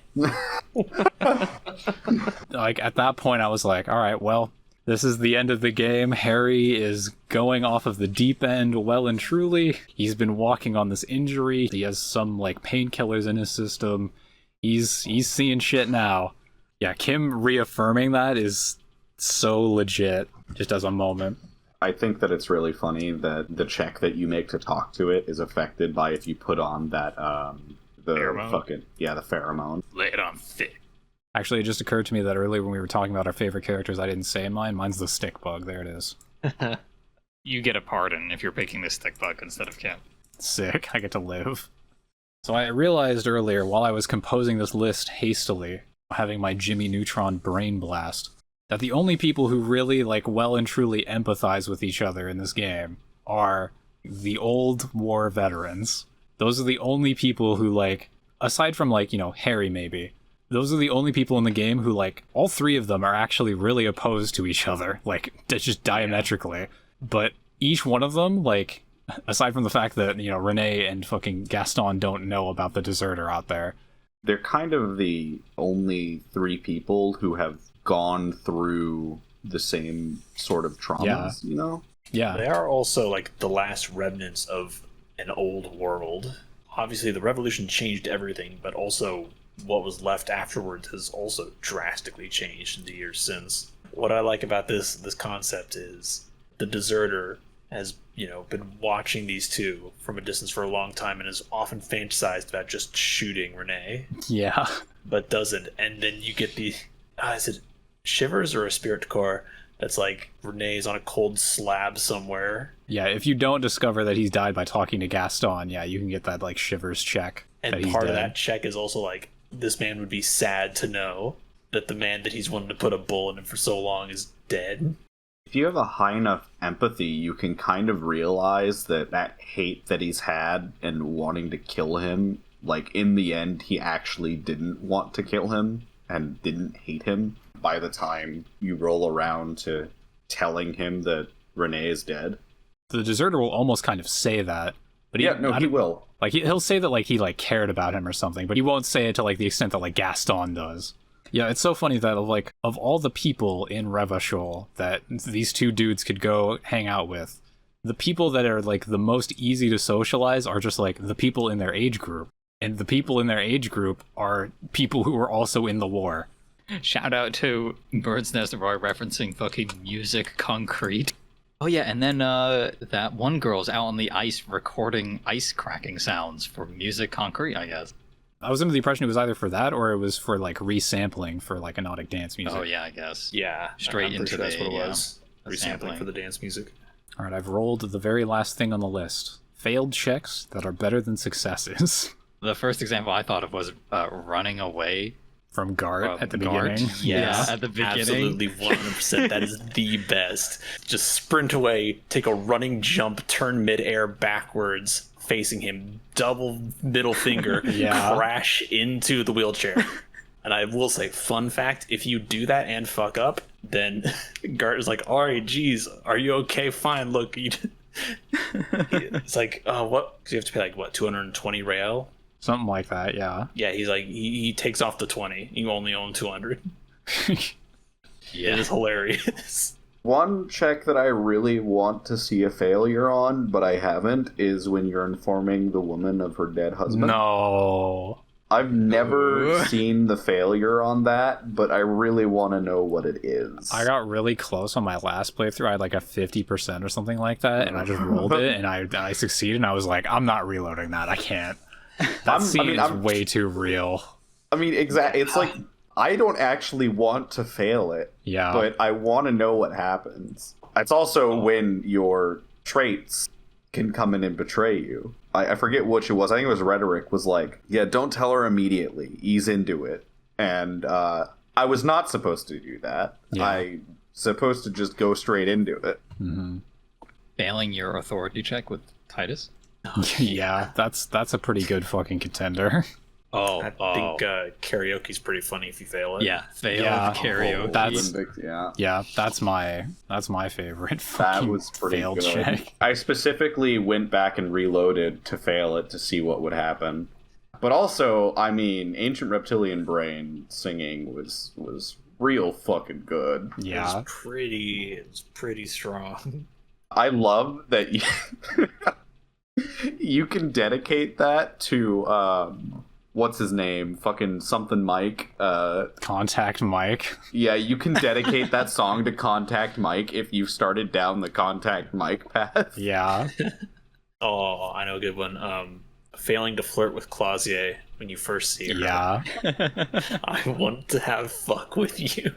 Like, at that point, I was like, all right, well, this is the end of the game. Harry is going off of the deep end well and truly. He's been walking on this injury. He has some, like, painkillers in his system. He's seeing shit now. Yeah, Kim reaffirming that is so legit, just as a moment. I think that it's really funny that the check that you make to talk to it is affected by if you put on that, the pheromone? the pheromone. Lay it on thick. Actually, it just occurred to me that earlier when we were talking about our favorite characters, I didn't say mine. Mine's the stick bug. There it is. You get a pardon if you're picking the stick bug instead of Kim. Sick. I get to live. So I realized earlier, while I was composing this list hastily, having my Jimmy Neutron brain blast, that the only people who really, like, well and truly empathize with each other in this game are the old war veterans. Those are the only people who, like, aside from, like, you know, Harry maybe, those are the only people in the game who, like, all 3 of them are actually really opposed to each other, like, just diametrically. But each one of them, like, aside from the fact that, you know, Renee and fucking Gaston don't know about the deserter out there. They're kind of the only 3 people who have gone through the same sort of traumas, you know? Yeah. They are also, like, the last remnants of an old world. Obviously, the revolution changed everything, but also what was left afterwards has also drastically changed in the years since. What I like about this concept is the deserter has, you know, been watching these 2 from a distance for a long time and has often fantasized about just shooting Renee. Yeah. But doesn't. And then you get the, is it Shivers or a Spirit Core? That's like Renee's on a cold slab somewhere. Yeah, if you don't discover that he's died by talking to Gaston, yeah, you can get that, like, Shivers check. And part of that check is also, like, this man would be sad to know that the man that he's wanted to put a bullet in him for so long is dead. If you have a high enough empathy, you can kind of realize that hate that he's had and wanting to kill him, like, in the end, he actually didn't want to kill him and didn't hate him. by the time you roll around to telling him that Renee is dead. The deserter will almost kind of say that, but he will. Like he'll say that like he like cared about him or something, but he won't say it to like the extent that like Gaston does. Yeah, it's so funny that like of all the people in Revachol that these two dudes could go hang out with, the people that are like the most easy to socialize are just like the people in their age group. And the people in their age group are people who were also in the war. Shout out to Bird's Nest Roy referencing fucking Music Concrete. Oh yeah, and then that one girl's out on the ice recording ice cracking sounds for Music Concrete, I guess. I was under the impression it was either for that or it was for like resampling for like Anodic dance music. Oh yeah, I guess. Yeah, straight I'm into sure that's what it was. Resampling sampling for the dance music. All right, I've rolled the very last thing on the list. Failed checks that are better than successes. The first example I thought of was running away from Gart at the Gart. beginning. Yeah, at the beginning. Absolutely 100%. That is the best. Just sprint away, take a running jump, turn midair backwards, facing him, double middle finger, crash into the wheelchair. And I will say, fun fact, if you do that and fuck up, then Gart is like, alright, geez, are you okay? Fine, look. It's like, what? Because you have to pay like, what, 220 real? Something like that, yeah. Yeah, he's like, he takes off the 20. You only own 200. Yeah. It is hilarious. One check that I really want to see a failure on, but I haven't, is when you're informing the woman of her dead husband. No. I've never seen the failure on that, but I really want to know what it is. I got really close on my last playthrough. I had like a 50% or something like that, and I just rolled it, and I succeeded, and I was like, I'm not reloading that. I can't. That scene is way too real. I mean, exactly. It's like, I don't actually want to fail it. Yeah. But I want to know what happens. It's also when your traits can come in and betray you. I forget which it was. I think it was Rhetoric was like, yeah, don't tell her immediately. Ease into it. And I was not supposed to do that. Yeah. I'm supposed to just go straight into it. Mm-hmm. Failing your authority check with Titus? Yeah, that's a pretty good fucking contender. I think karaoke's pretty funny if you fail it. Yeah, karaoke. That's my favorite. That was pretty failed good. check. I specifically went back and reloaded to fail it to see what would happen. But also, I mean, Ancient Reptilian Brain singing was real fucking good. Yeah, it was pretty strong. I love that you can dedicate that to what's his name? Fucking something Mike. Contact Mike. Yeah, you can dedicate that song to Contact Mike if you started down the Contact Mike path. Yeah. Oh, I know a good one. Failing to flirt with Clausier when you first see her. Yeah. I want to have fuck with you.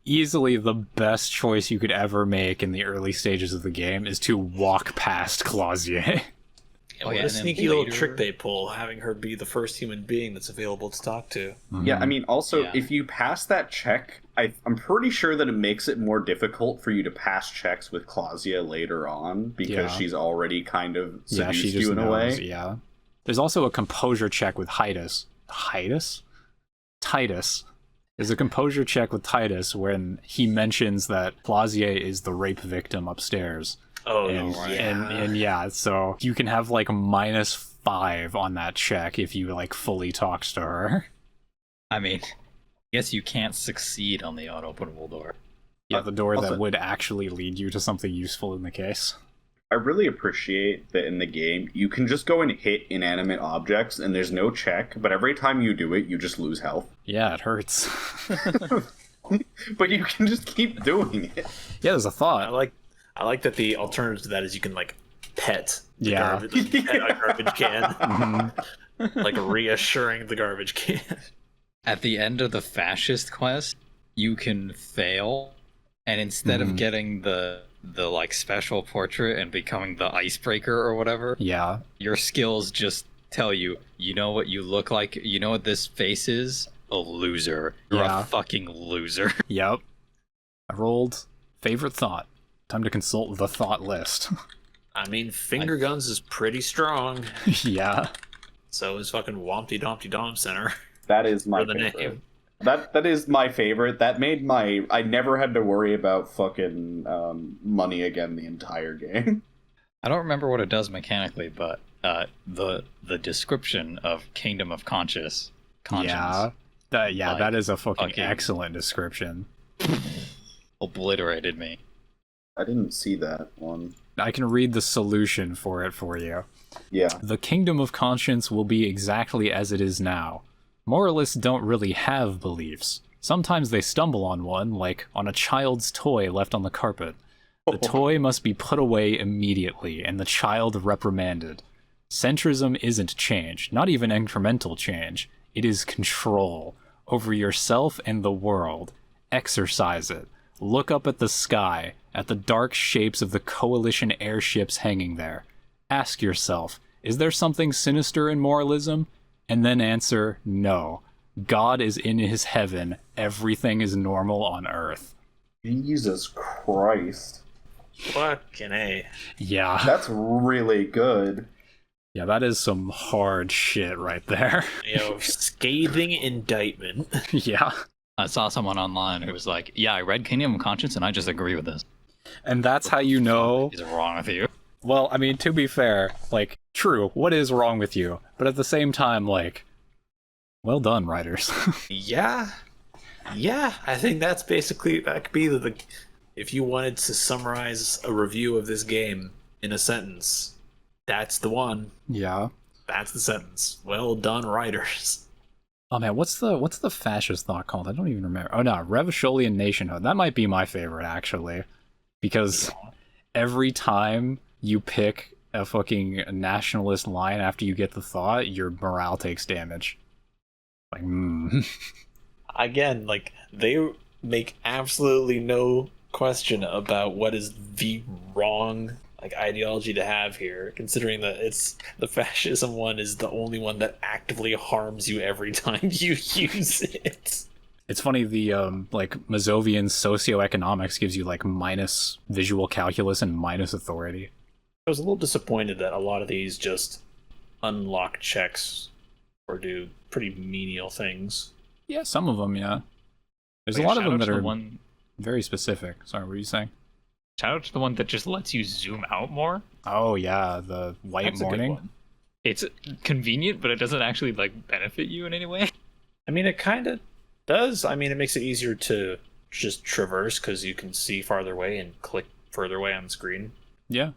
Easily the best choice you could ever make in the early stages of the game is to walk past Clausier. What a sneaky little trick they pull, having her be the first human being that's available to talk to. Mm-hmm. Yeah, I mean, also, if you pass that check, I'm pretty sure that it makes it more difficult for you to pass checks with Clausia later on, because she's already kind of seduced you in a way. Yeah. There's also a composure check with Titus. Titus. There's a composure check with Titus when he mentions that Clausier is the rape victim upstairs. Oh, and yeah, so you can have like -5 on that check if you like fully talks to her. I mean, I guess you can't succeed on the unopenable door. Yeah, the door that would actually lead you to something useful in the case. I really appreciate that in the game, you can just go and hit inanimate objects and there's no check, but every time you do it, you just lose health. Yeah, it hurts. But you can just keep doing it. Yeah, there's a thought. I like that the alternative to that is you can like pet the garbage can. Mm-hmm. Like reassuring the garbage can. At the end of the fascist quest, you can fail, and instead of getting the like special portrait and becoming the icebreaker or whatever, your skills just tell you, you know what you look like, you know what this face is? A loser. You're a fucking loser. Yep. I rolled favorite thought. Time to consult the thought list. I mean, finger guns is pretty strong. Yeah. So is fucking Wompty Dompty Dom Center. That is my favorite. Name. That is my favorite. That made I never had to worry about fucking money again the entire game. I don't remember what it does mechanically, but the description of Kingdom of Conscience. That is a fucking excellent description. Obliterated me. I didn't see that one. I can read the solution for it for you. Yeah. The Kingdom of Conscience will be exactly as it is now. Moralists don't really have beliefs. Sometimes they stumble on one, like on a child's toy left on the carpet. The toy must be put away immediately, and the child reprimanded. Centrism isn't change, not even incremental change. It is control over yourself and the world. Exercise it. Look up at the sky, at the dark shapes of the coalition airships hanging there. Ask yourself, is there something sinister in moralism? And then answer, no. God is in his heaven. Everything is normal on earth. Jesus Christ. Fucking A. Yeah. That's really good. Yeah, that is some hard shit right there. Scathing indictment. Yeah. I saw someone online who was like, yeah, I read Kingdom of Conscience and I just agree with this. And that's how you know... What is wrong with you? Well, I mean, to be fair, like, true, what is wrong with you? But at the same time, like, well done, writers. Yeah, I think that could be the... If you wanted to summarize a review of this game in a sentence, that's the one. Yeah. That's the sentence. Well done, writers. Oh man, what's the fascist thought called? I don't even remember. Oh no, Revacholian Nationhood. That might be my favorite, actually. Because every time you pick a fucking nationalist line after you get the thought, your morale takes damage. Like, Again, like, they make absolutely no question about what is the wrong ideology to have here, considering that it's the fascism one is the only one that actively harms you every time you use it. It's funny, the Mazovian socioeconomics gives you like minus visual calculus and minus authority. I was a little disappointed that a lot of these just unlock checks or do pretty menial things. Yeah, some of them, yeah. There's a lot of them that are very specific. Sorry, what were you saying? Shout out to the one that just lets you zoom out more. Oh yeah, the white morning. It's convenient, but it doesn't actually like benefit you in any way. I mean, it kind of does. I mean, it makes it easier to just traverse because you can see farther away and click further away on the screen. Yeah.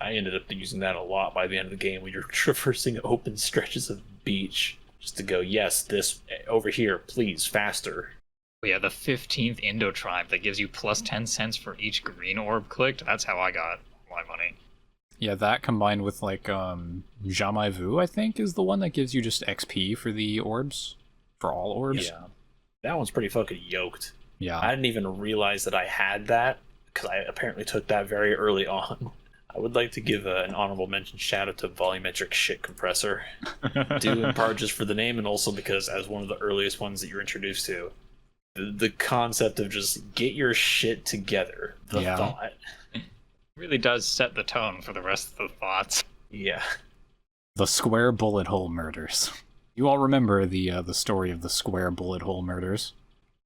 I ended up using that a lot by the end of the game when you're traversing open stretches of beach just to go, yes, this over here, please, faster. Yeah, the 15th Indo tribe that gives you plus 10 cents for each green orb clicked. That's how I got my money. Yeah, that combined with like Jamais Vu, I think, is the one that gives you just XP for the orbs, for all orbs. Yeah, that one's pretty fucking yoked. Yeah, I didn't even realize that I had that because I apparently took that very early on. I would like to give an honorable mention shout out to Volumetric Shit Compressor, due in part just for the name and also because as one of the earliest ones that you're introduced to. The concept of just get your shit together. The thought really does set the tone for the rest of the thoughts. Yeah. The Square Bullet Hole Murders. You all remember the story of the Square Bullet Hole Murders?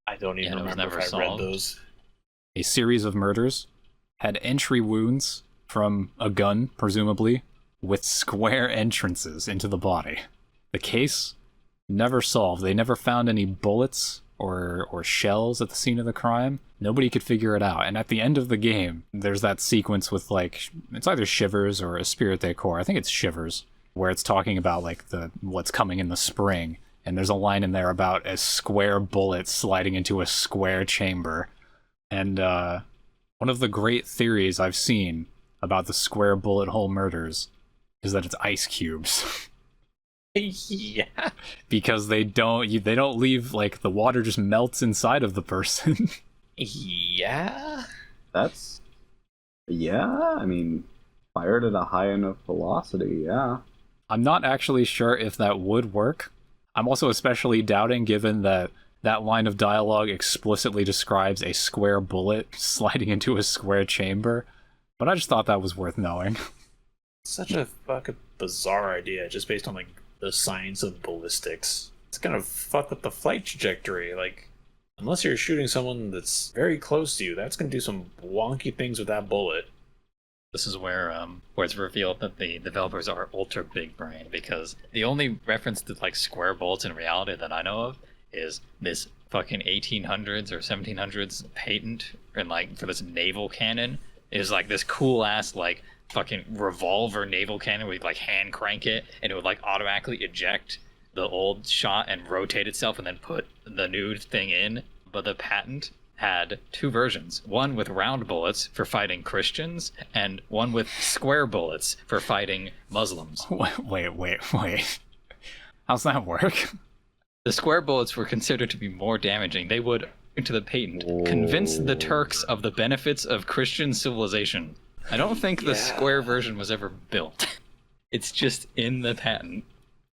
I don't even remember if I read those. A series of murders had entry wounds from a gun, presumably, with square entrances into the body. The case never solved. They never found any bullets or shells at the scene of the crime. Nobody could figure it out. And at the end of the game, there's that sequence with like, it's either Shivers or Esprit de Corps. I think it's Shivers, where it's talking about like what's coming in the spring. And there's a line in there about a square bullet sliding into a square chamber. And one of the great theories I've seen about the Square Bullet Hole Murders is that it's ice cubes. Yeah, because they don't leave, like, the water just melts inside of the person. Yeah, I mean, fired at a high enough velocity, yeah. I'm not actually sure if that would work. I'm also especially doubting given that line of dialogue explicitly describes a square bullet sliding into a square chamber, but I just thought that was worth knowing. Such a fucking bizarre idea, just based on like the science of ballistics. it's gonna fuck up the flight trajectory. Like, unless you're shooting someone that's very close to you, that's gonna do some wonky things with that bullet. This is where it's revealed that the developers are ultra big brain, because the only reference to like square bullets in reality that I know of is this fucking 1800s or 1700s patent, and like for this naval cannon is like this cool ass like fucking revolver naval cannon where you like hand crank it and it would like automatically eject the old shot and rotate itself and then put the new thing in. But the patent had two versions, one with round bullets for fighting Christians and one with square bullets for fighting Muslims. Wait. How's that work? The square bullets were considered to be more damaging. They would, into the patent, convince the Turks of the benefits of Christian civilization. I don't think the square version was ever built. It's just in the patent.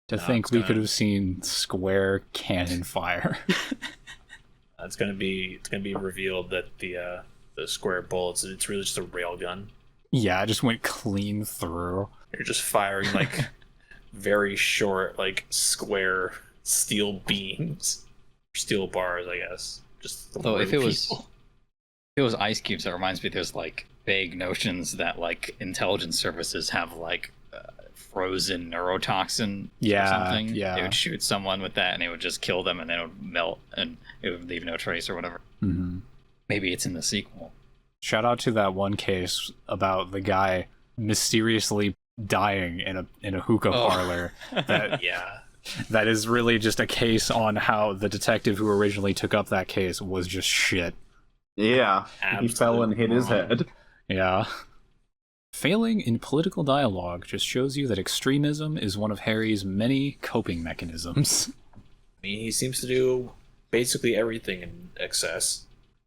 To think we could have seen square cannon fire. It's gonna be revealed that the square bullets, it's really just a railgun. Yeah, it just went clean through. You're just firing like very short, like square steel beams, steel bars, I guess. Just so if it was ice cubes, that reminds me there's like vague notions that like intelligence services have like frozen neurotoxin or something. Yeah. They would shoot someone with that and it would just kill them and then it would melt and it would leave no trace or whatever. Mm-hmm. Maybe it's in the sequel. Shout out to that one case about the guy mysteriously dying in a hookah parlor. That, that is really just a case on how the detective who originally took up that case was just shit. Yeah, he fell and hit his head. Yeah. Failing in political dialogue just shows you that extremism is one of Harry's many coping mechanisms. I mean, he seems to do basically everything in excess.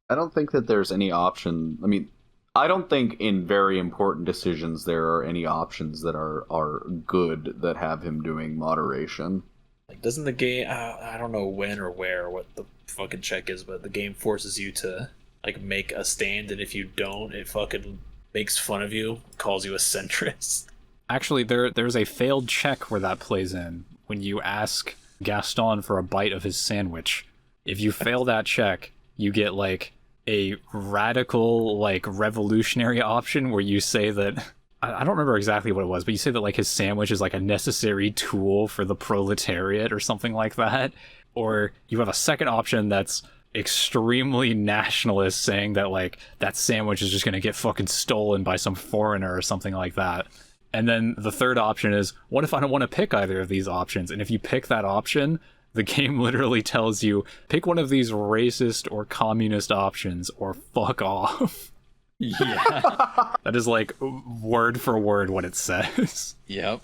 I don't think that there's any option. I mean, I don't think in very important decisions there are any options that are good that have him doing moderation. Like, doesn't the game, I don't know when or where, what the fucking check is, but the game forces you to, like, make a stand, and if you don't, it fucking makes fun of you, calls you a centrist. Actually, there's a failed check where that plays in. When you ask Gaston for a bite of his sandwich, if you fail that check, you get, like, a radical, like, revolutionary option where you say that... I don't remember exactly what it was, but you say that, like, his sandwich is, like, a necessary tool for the proletariat or something like that. Or you have a second option that's extremely nationalist, saying that, like, that sandwich is just gonna get fucking stolen by some foreigner or something like that. And then the third option is, what if I don't want to pick either of these options? And if you pick that option, the game literally tells you, pick one of these racist or communist options or fuck off. Yeah. That is, like, word for word what it says. Yep.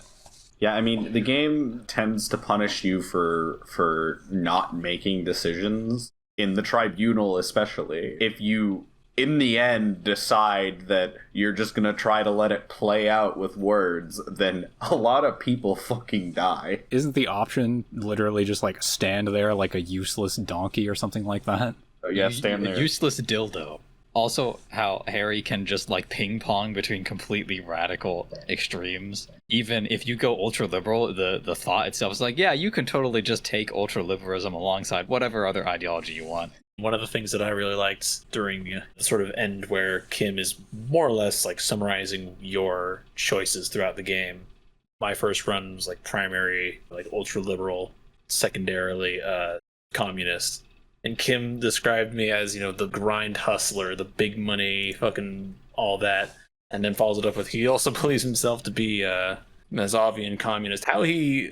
Yeah, I mean, the game tends to punish you for not making decisions, in the tribunal especially. If you, in the end, decide that you're just gonna try to let it play out with words, then a lot of people fucking die. Isn't the option literally just, like, stand there like a useless donkey or something like that? Oh, yeah, stand there. Useless dildo. Also, how Harry can just, like, ping-pong between completely radical extremes. Even if you go ultra-liberal, the thought itself is like, yeah, you can totally just take ultra-liberalism alongside whatever other ideology you want. One of the things that I really liked during the sort of end where Kim is more or less, like, summarizing your choices throughout the game. My first run was, like, primary, like, ultra-liberal, secondarily, communist. And Kim described me as, you know, the grind hustler, the big money, fucking all that. And then follows it up with, he also believes himself to be a Mazovian communist. How he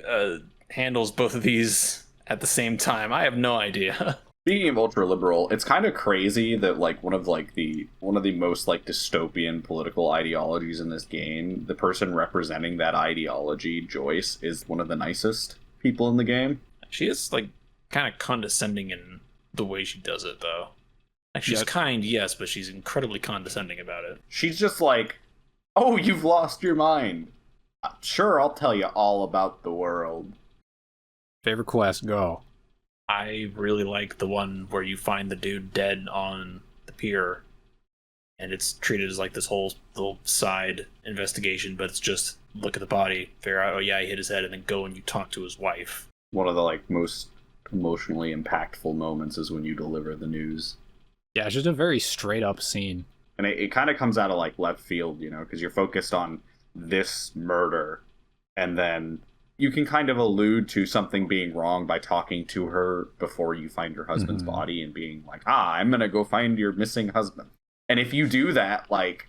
handles both of these at the same time, I have no idea. Speaking of ultra liberal, it's kind of crazy that, like, one of the most, like, dystopian political ideologies in this game, the person representing that ideology, Joyce, is one of the nicest people in the game. She is, like, kind of condescending in the way she does it, though. Like, she's kind, yes, but she's incredibly condescending about it. She's just like, oh, you've lost your mind. Sure, I'll tell you all about the world. Favorite quest, go. I really like the one where you find the dude dead on the pier, and it's treated as, like, this whole little side investigation, but it's just look at the body, figure out, oh yeah, he hit his head, and then go and you talk to his wife. One of the, like, most emotionally impactful moments is when you deliver the news. Yeah, it's just a very straight up scene. And it kind of comes out of like left field, because you're focused on this murder, and then you can kind of allude to something being wrong by talking to her before you find your husband's body and being like, I'm gonna go find your missing husband. And if you do that, like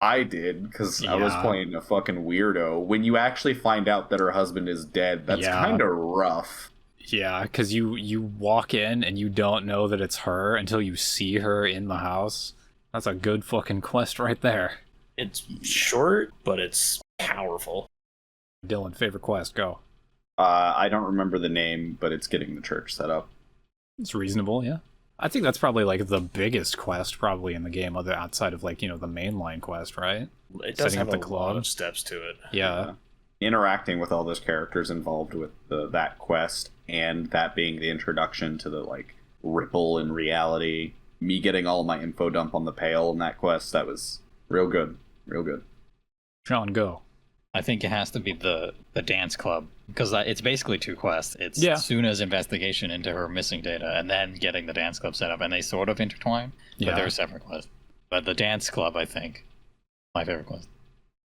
I did, because I was playing a fucking weirdo, when you actually find out that her husband is dead, that's kind of rough. Yeah, because you walk in and you don't know that it's her until you see her in the house. That's a good fucking quest right there. It's short, but it's powerful. Dylan, favorite quest, go. I don't remember the name, but it's getting the church set up. It's reasonable, yeah. I think that's probably like the biggest quest probably in the game, outside of like, the mainline quest, right? It does have a lot of steps to it. Yeah. Interacting with all those characters involved with that quest, and that being the introduction to the like ripple in reality, me getting all my info dump on the Pale in that quest, that was real good. Sean, go. I think it has to be the dance club, because it's basically two quests. It's Suna's investigation into her missing data, and then getting the dance club set up, and they sort of intertwine, but they're separate quests. But the dance club, I think, my favorite quest.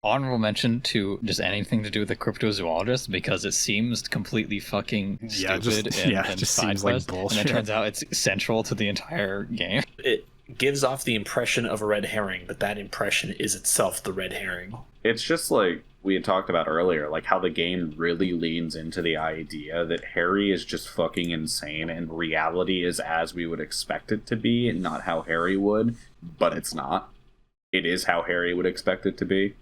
Honorable mention to just anything to do with the cryptozoologist, because it seems completely fucking stupid and just side seems quest, like bullshit. and it turns out it's central to the entire game. It gives off the impression of a red herring, but that impression is itself the red herring. It's just like we had talked about earlier, like how the game really leans into the idea that Harry is just fucking insane and reality is as we would expect it to be and not how Harry would, but it's not. It is how Harry would expect it to be.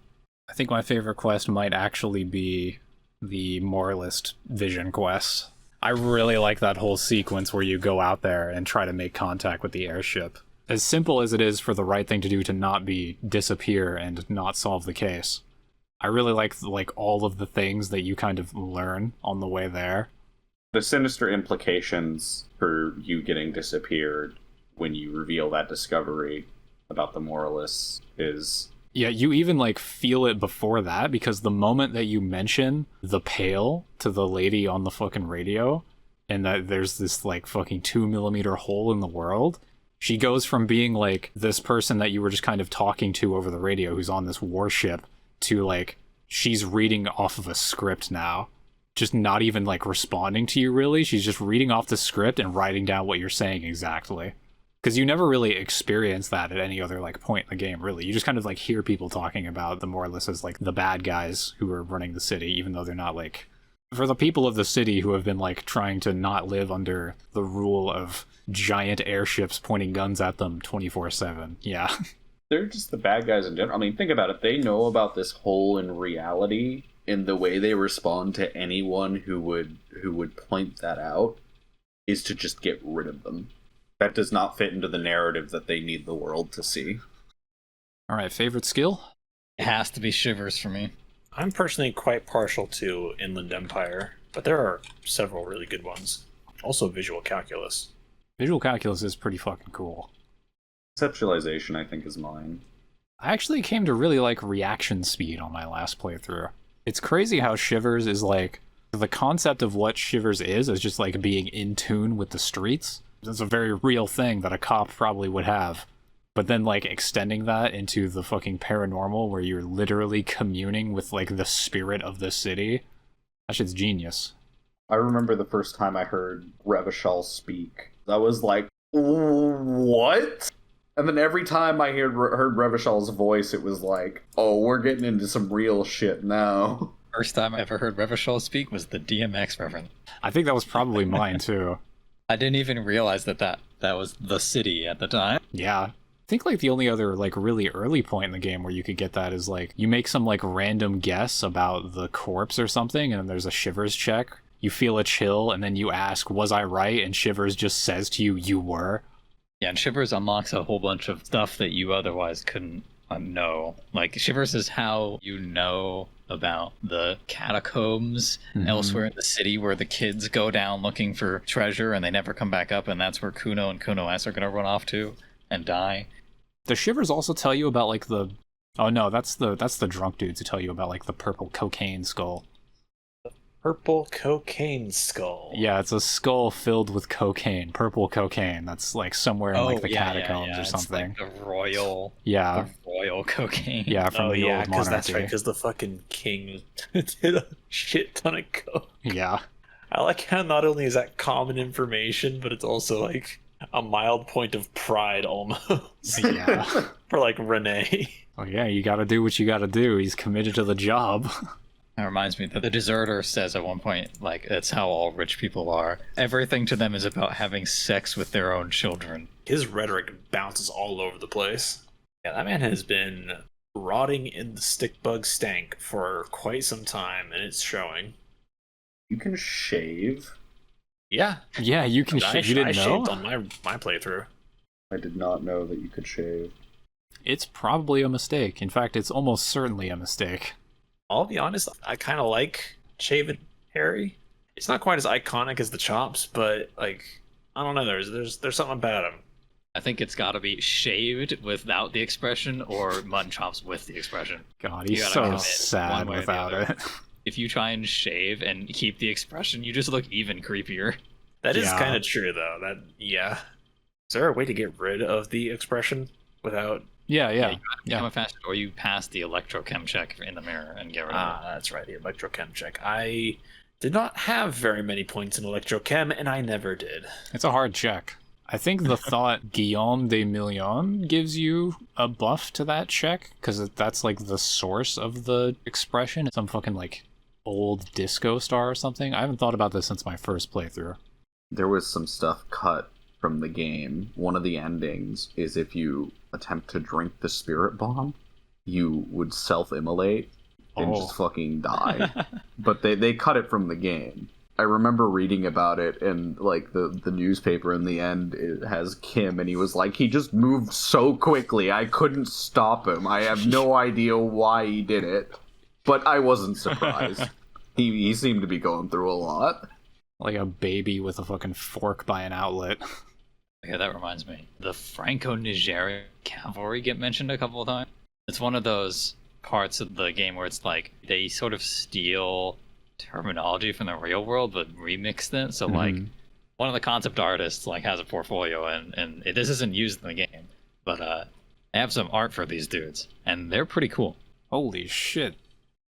I think my favorite quest might actually be the Moralist Vision quest. I really like that whole sequence where you go out there and try to make contact with the airship. As simple as it is for the right thing to do to not disappear and not solve the case. I really like all of the things that you kind of learn on the way there. The sinister implications for you getting disappeared when you reveal that discovery about the Moralists is... Yeah, you even feel it before that, because the moment that you mention the Pale to the lady on the fucking radio, and that there's this fucking 2mm hole in the world, she goes from being this person that you were just kind of talking to over the radio who's on this warship to she's reading off of a script now. Just not even responding to you really. She's just reading off the script and writing down what you're saying exactly. Because you never really experience that at any other point in the game, really. You just kind of hear people talking about the Moralists as the bad guys who are running the city, even though they're not for the people of the city who have been trying to not live under the rule of giant airships pointing guns at them 24/7. Yeah. They're just the bad guys in general. I mean, think about it. They know about this hole in reality, and the way they respond to anyone who would point that out is to just get rid of them. That does not fit into the narrative that they need the world to see. All right, favorite skill? It has to be Shivers for me. I'm personally quite partial to Inland Empire, but there are several really good ones. Also Visual Calculus. Visual Calculus is pretty fucking cool. Conceptualization, I think, is mine. I actually came to really like reaction speed on my last playthrough. It's crazy how Shivers is the concept of what Shivers is just being in tune with the streets. It's a very real thing that a cop probably would have. But then extending that into the fucking paranormal where you're literally communing with the spirit of the city. That shit's genius. I remember the first time I heard Revachol speak. I was like, what? And then every time I heard Revachol's voice, it was oh, we're getting into some real shit now. First time I ever heard Revachol speak was the DMX reference. I think that was probably mine too. I didn't even realize that was the city at the time. Yeah. I think the only other really early point in the game where you could get that is you make some random guess about the corpse or something, and then there's a Shivers check. You feel a chill, and then you ask, was I right? And Shivers just says to you, you were. Yeah, and Shivers unlocks a whole bunch of stuff that you otherwise couldn't know. Shivers is how you know about the catacombs elsewhere in the city where the kids go down looking for treasure and they never come back up, and that's where Kuno and Kuno S are going to run off to and die. Does Shivers also tell you about the... Oh no, that's the drunk dudes who tell you about the purple cocaine skull. Purple cocaine skull. Yeah, it's a skull filled with cocaine, purple cocaine. That's like somewhere in like the catacombs or something. It's like the royal, yeah, the royal cocaine. Yeah, from the old monarchy. That's right, because the fucking king did a shit ton of coke. Yeah. I like how not only is that common information, but it's also like a mild point of pride almost. Yeah. For like Renee. Oh yeah, you gotta do what you gotta do. He's committed to the job. That reminds me that the deserter says at one point, like, that's how all rich people are. Everything to them is about having sex with their own children. His rhetoric bounces all over the place. Yeah, that man has been rotting in the stick bug stank for quite some time, and it's showing. You can shave. Yeah. Yeah, you can shave. You didn't know? I shaved on my playthrough. I did not know that you could shave. It's probably a mistake. In fact, it's almost certainly a mistake. I'll be honest, I kind of like shaven Harry. It's not quite as iconic as the chops, but like, I don't know, there's something about him. I think it's got to be shaved without the expression or mutton chops with the expression. God, he's so sad without it. If you try and shave and keep the expression, you just look even creepier. That is kind of true, though. Is there a way to get rid of the expression without... Yeah. You become a faster, or you pass the electrochem check in the mirror and get rid of it. That's right, the electrochem check. I did not have very many points in electrochem, and I never did. It's a hard check. I think the thought Guillaume de Million gives you a buff to that check, because that's like the source of the expression. Some fucking like old disco star or something. I haven't thought about this since my first playthrough. There was some stuff cut from the game. One of the endings is if you attempt to drink the spirit bomb, you would self-immolate and just fucking die. But they cut it from the game. I remember reading about it, and like the newspaper in the end, it has Kim, and he was like, he just moved so quickly, I couldn't stop him. I have no idea why he did it, but I wasn't surprised. He seemed to be going through a lot. Like a baby with a fucking fork by an outlet. Yeah, that reminds me. The Franco-Nigerian cavalry get mentioned a couple of times. It's one of those parts of the game where it's like they sort of steal terminology from the real world but remix it. So like one of the concept artists like has a portfolio and this isn't used in the game, but they have some art for these dudes and they're pretty cool. Holy shit.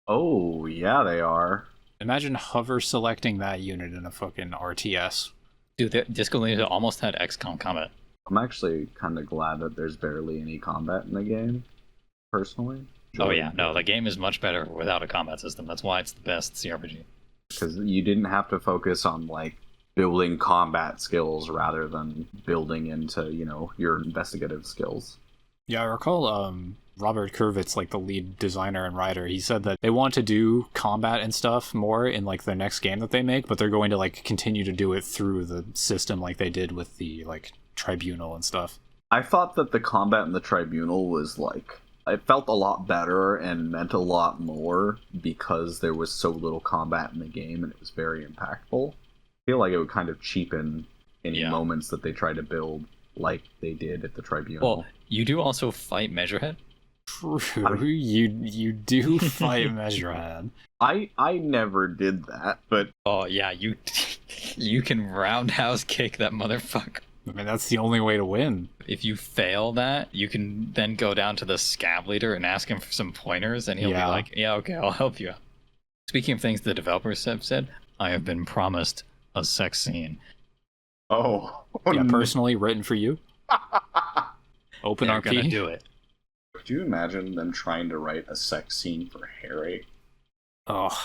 Oh, yeah, they are. Imagine hover selecting that unit in a fucking RTS. Dude, Disco Elysium almost had XCOM combat. I'm actually kind of glad that there's barely any combat in the game, personally. Oh yeah, no, the game is much better without a combat system. That's why it's the best CRPG. Because you didn't have to focus on, like, building combat skills rather than building into, your investigative skills. Yeah, I recall Robert Kurvitz, like the lead designer and writer, he said that they want to do combat and stuff more in like the next game that they make, but they're going to like continue to do it through the system like they did with the like tribunal and stuff. I thought that the combat in the tribunal was like, it felt a lot better and meant a lot more because there was so little combat in the game and it was very impactful. I feel like it would kind of cheapen any moments that they try to build like they did at the tribunal. Well, you do also fight Measurehead. True, you do fight Measurehead. I never did that, but oh yeah, you can roundhouse kick that motherfucker. I mean, that's the only way to win. If you fail that, you can then go down to the scab leader and ask him for some pointers, and he'll be like, "Yeah, okay, I'll help you." Speaking of things the developers have said, I have been promised a sex scene. Oh, yeah, personally written for you. Open They're RP. Gonna do it. Could you imagine them trying to write a sex scene for Harry? Oh.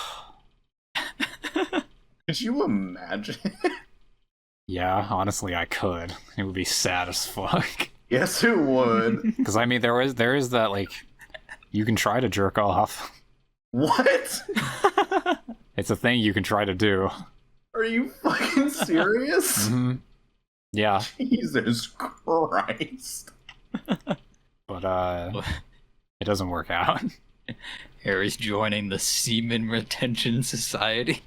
Could you imagine? Yeah, honestly, I could. It would be sad as fuck. Yes, it would. Because I mean, there is that like, you can try to jerk off. What? It's a thing you can try to do. Are you fucking serious? Mm-hmm. Yeah. Jesus Christ. But it doesn't work out. Harry's joining the Seaman Retention Society.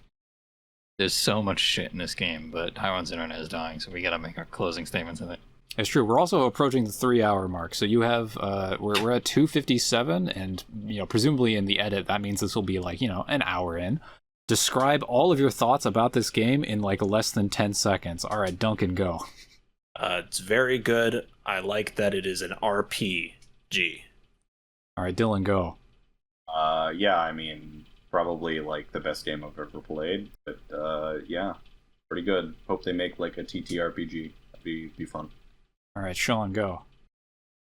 There's so much shit in this game, but Taiwan's internet is dying, so we gotta make our closing statements in it. It's true. We're also approaching the 3-hour mark, so you have we're at 2:57, and presumably in the edit that means this will be like an hour in. Describe all of your thoughts about this game in like less than 10 seconds. All right, Duncan, go. It's very good. I like that it is an RPG. All right, Dylan, go. Yeah, I mean, probably like the best game I've ever played. But yeah, pretty good. Hope they make like a TTRPG. That'd be fun. All right, Sean, go.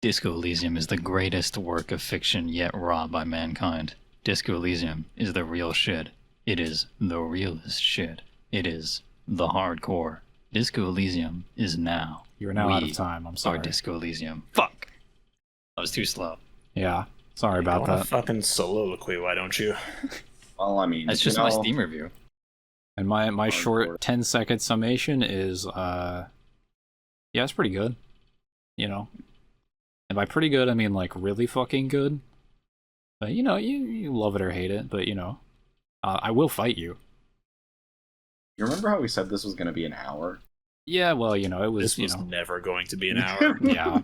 Disco Elysium is the greatest work of fiction yet wrought by mankind. Disco Elysium is the real shit. It is the realest shit. It is the hardcore. Disco Elysium is now. You're now out of time. I'm sorry. Or Disco Elysium. Fuck! I was too slow. Yeah, sorry about that. that. Fucking soliloquy, why don't you? Well, I mean, that's just my Steam review. And my short 10-second summation is, yeah, it's pretty good. You know, and by pretty good, I mean like really fucking good. But you know, you love it or hate it. But you know, I will fight you. You remember how we said this was going to be an hour? Yeah, well, you know, it was. This was you know, never going to be an hour. Yeah.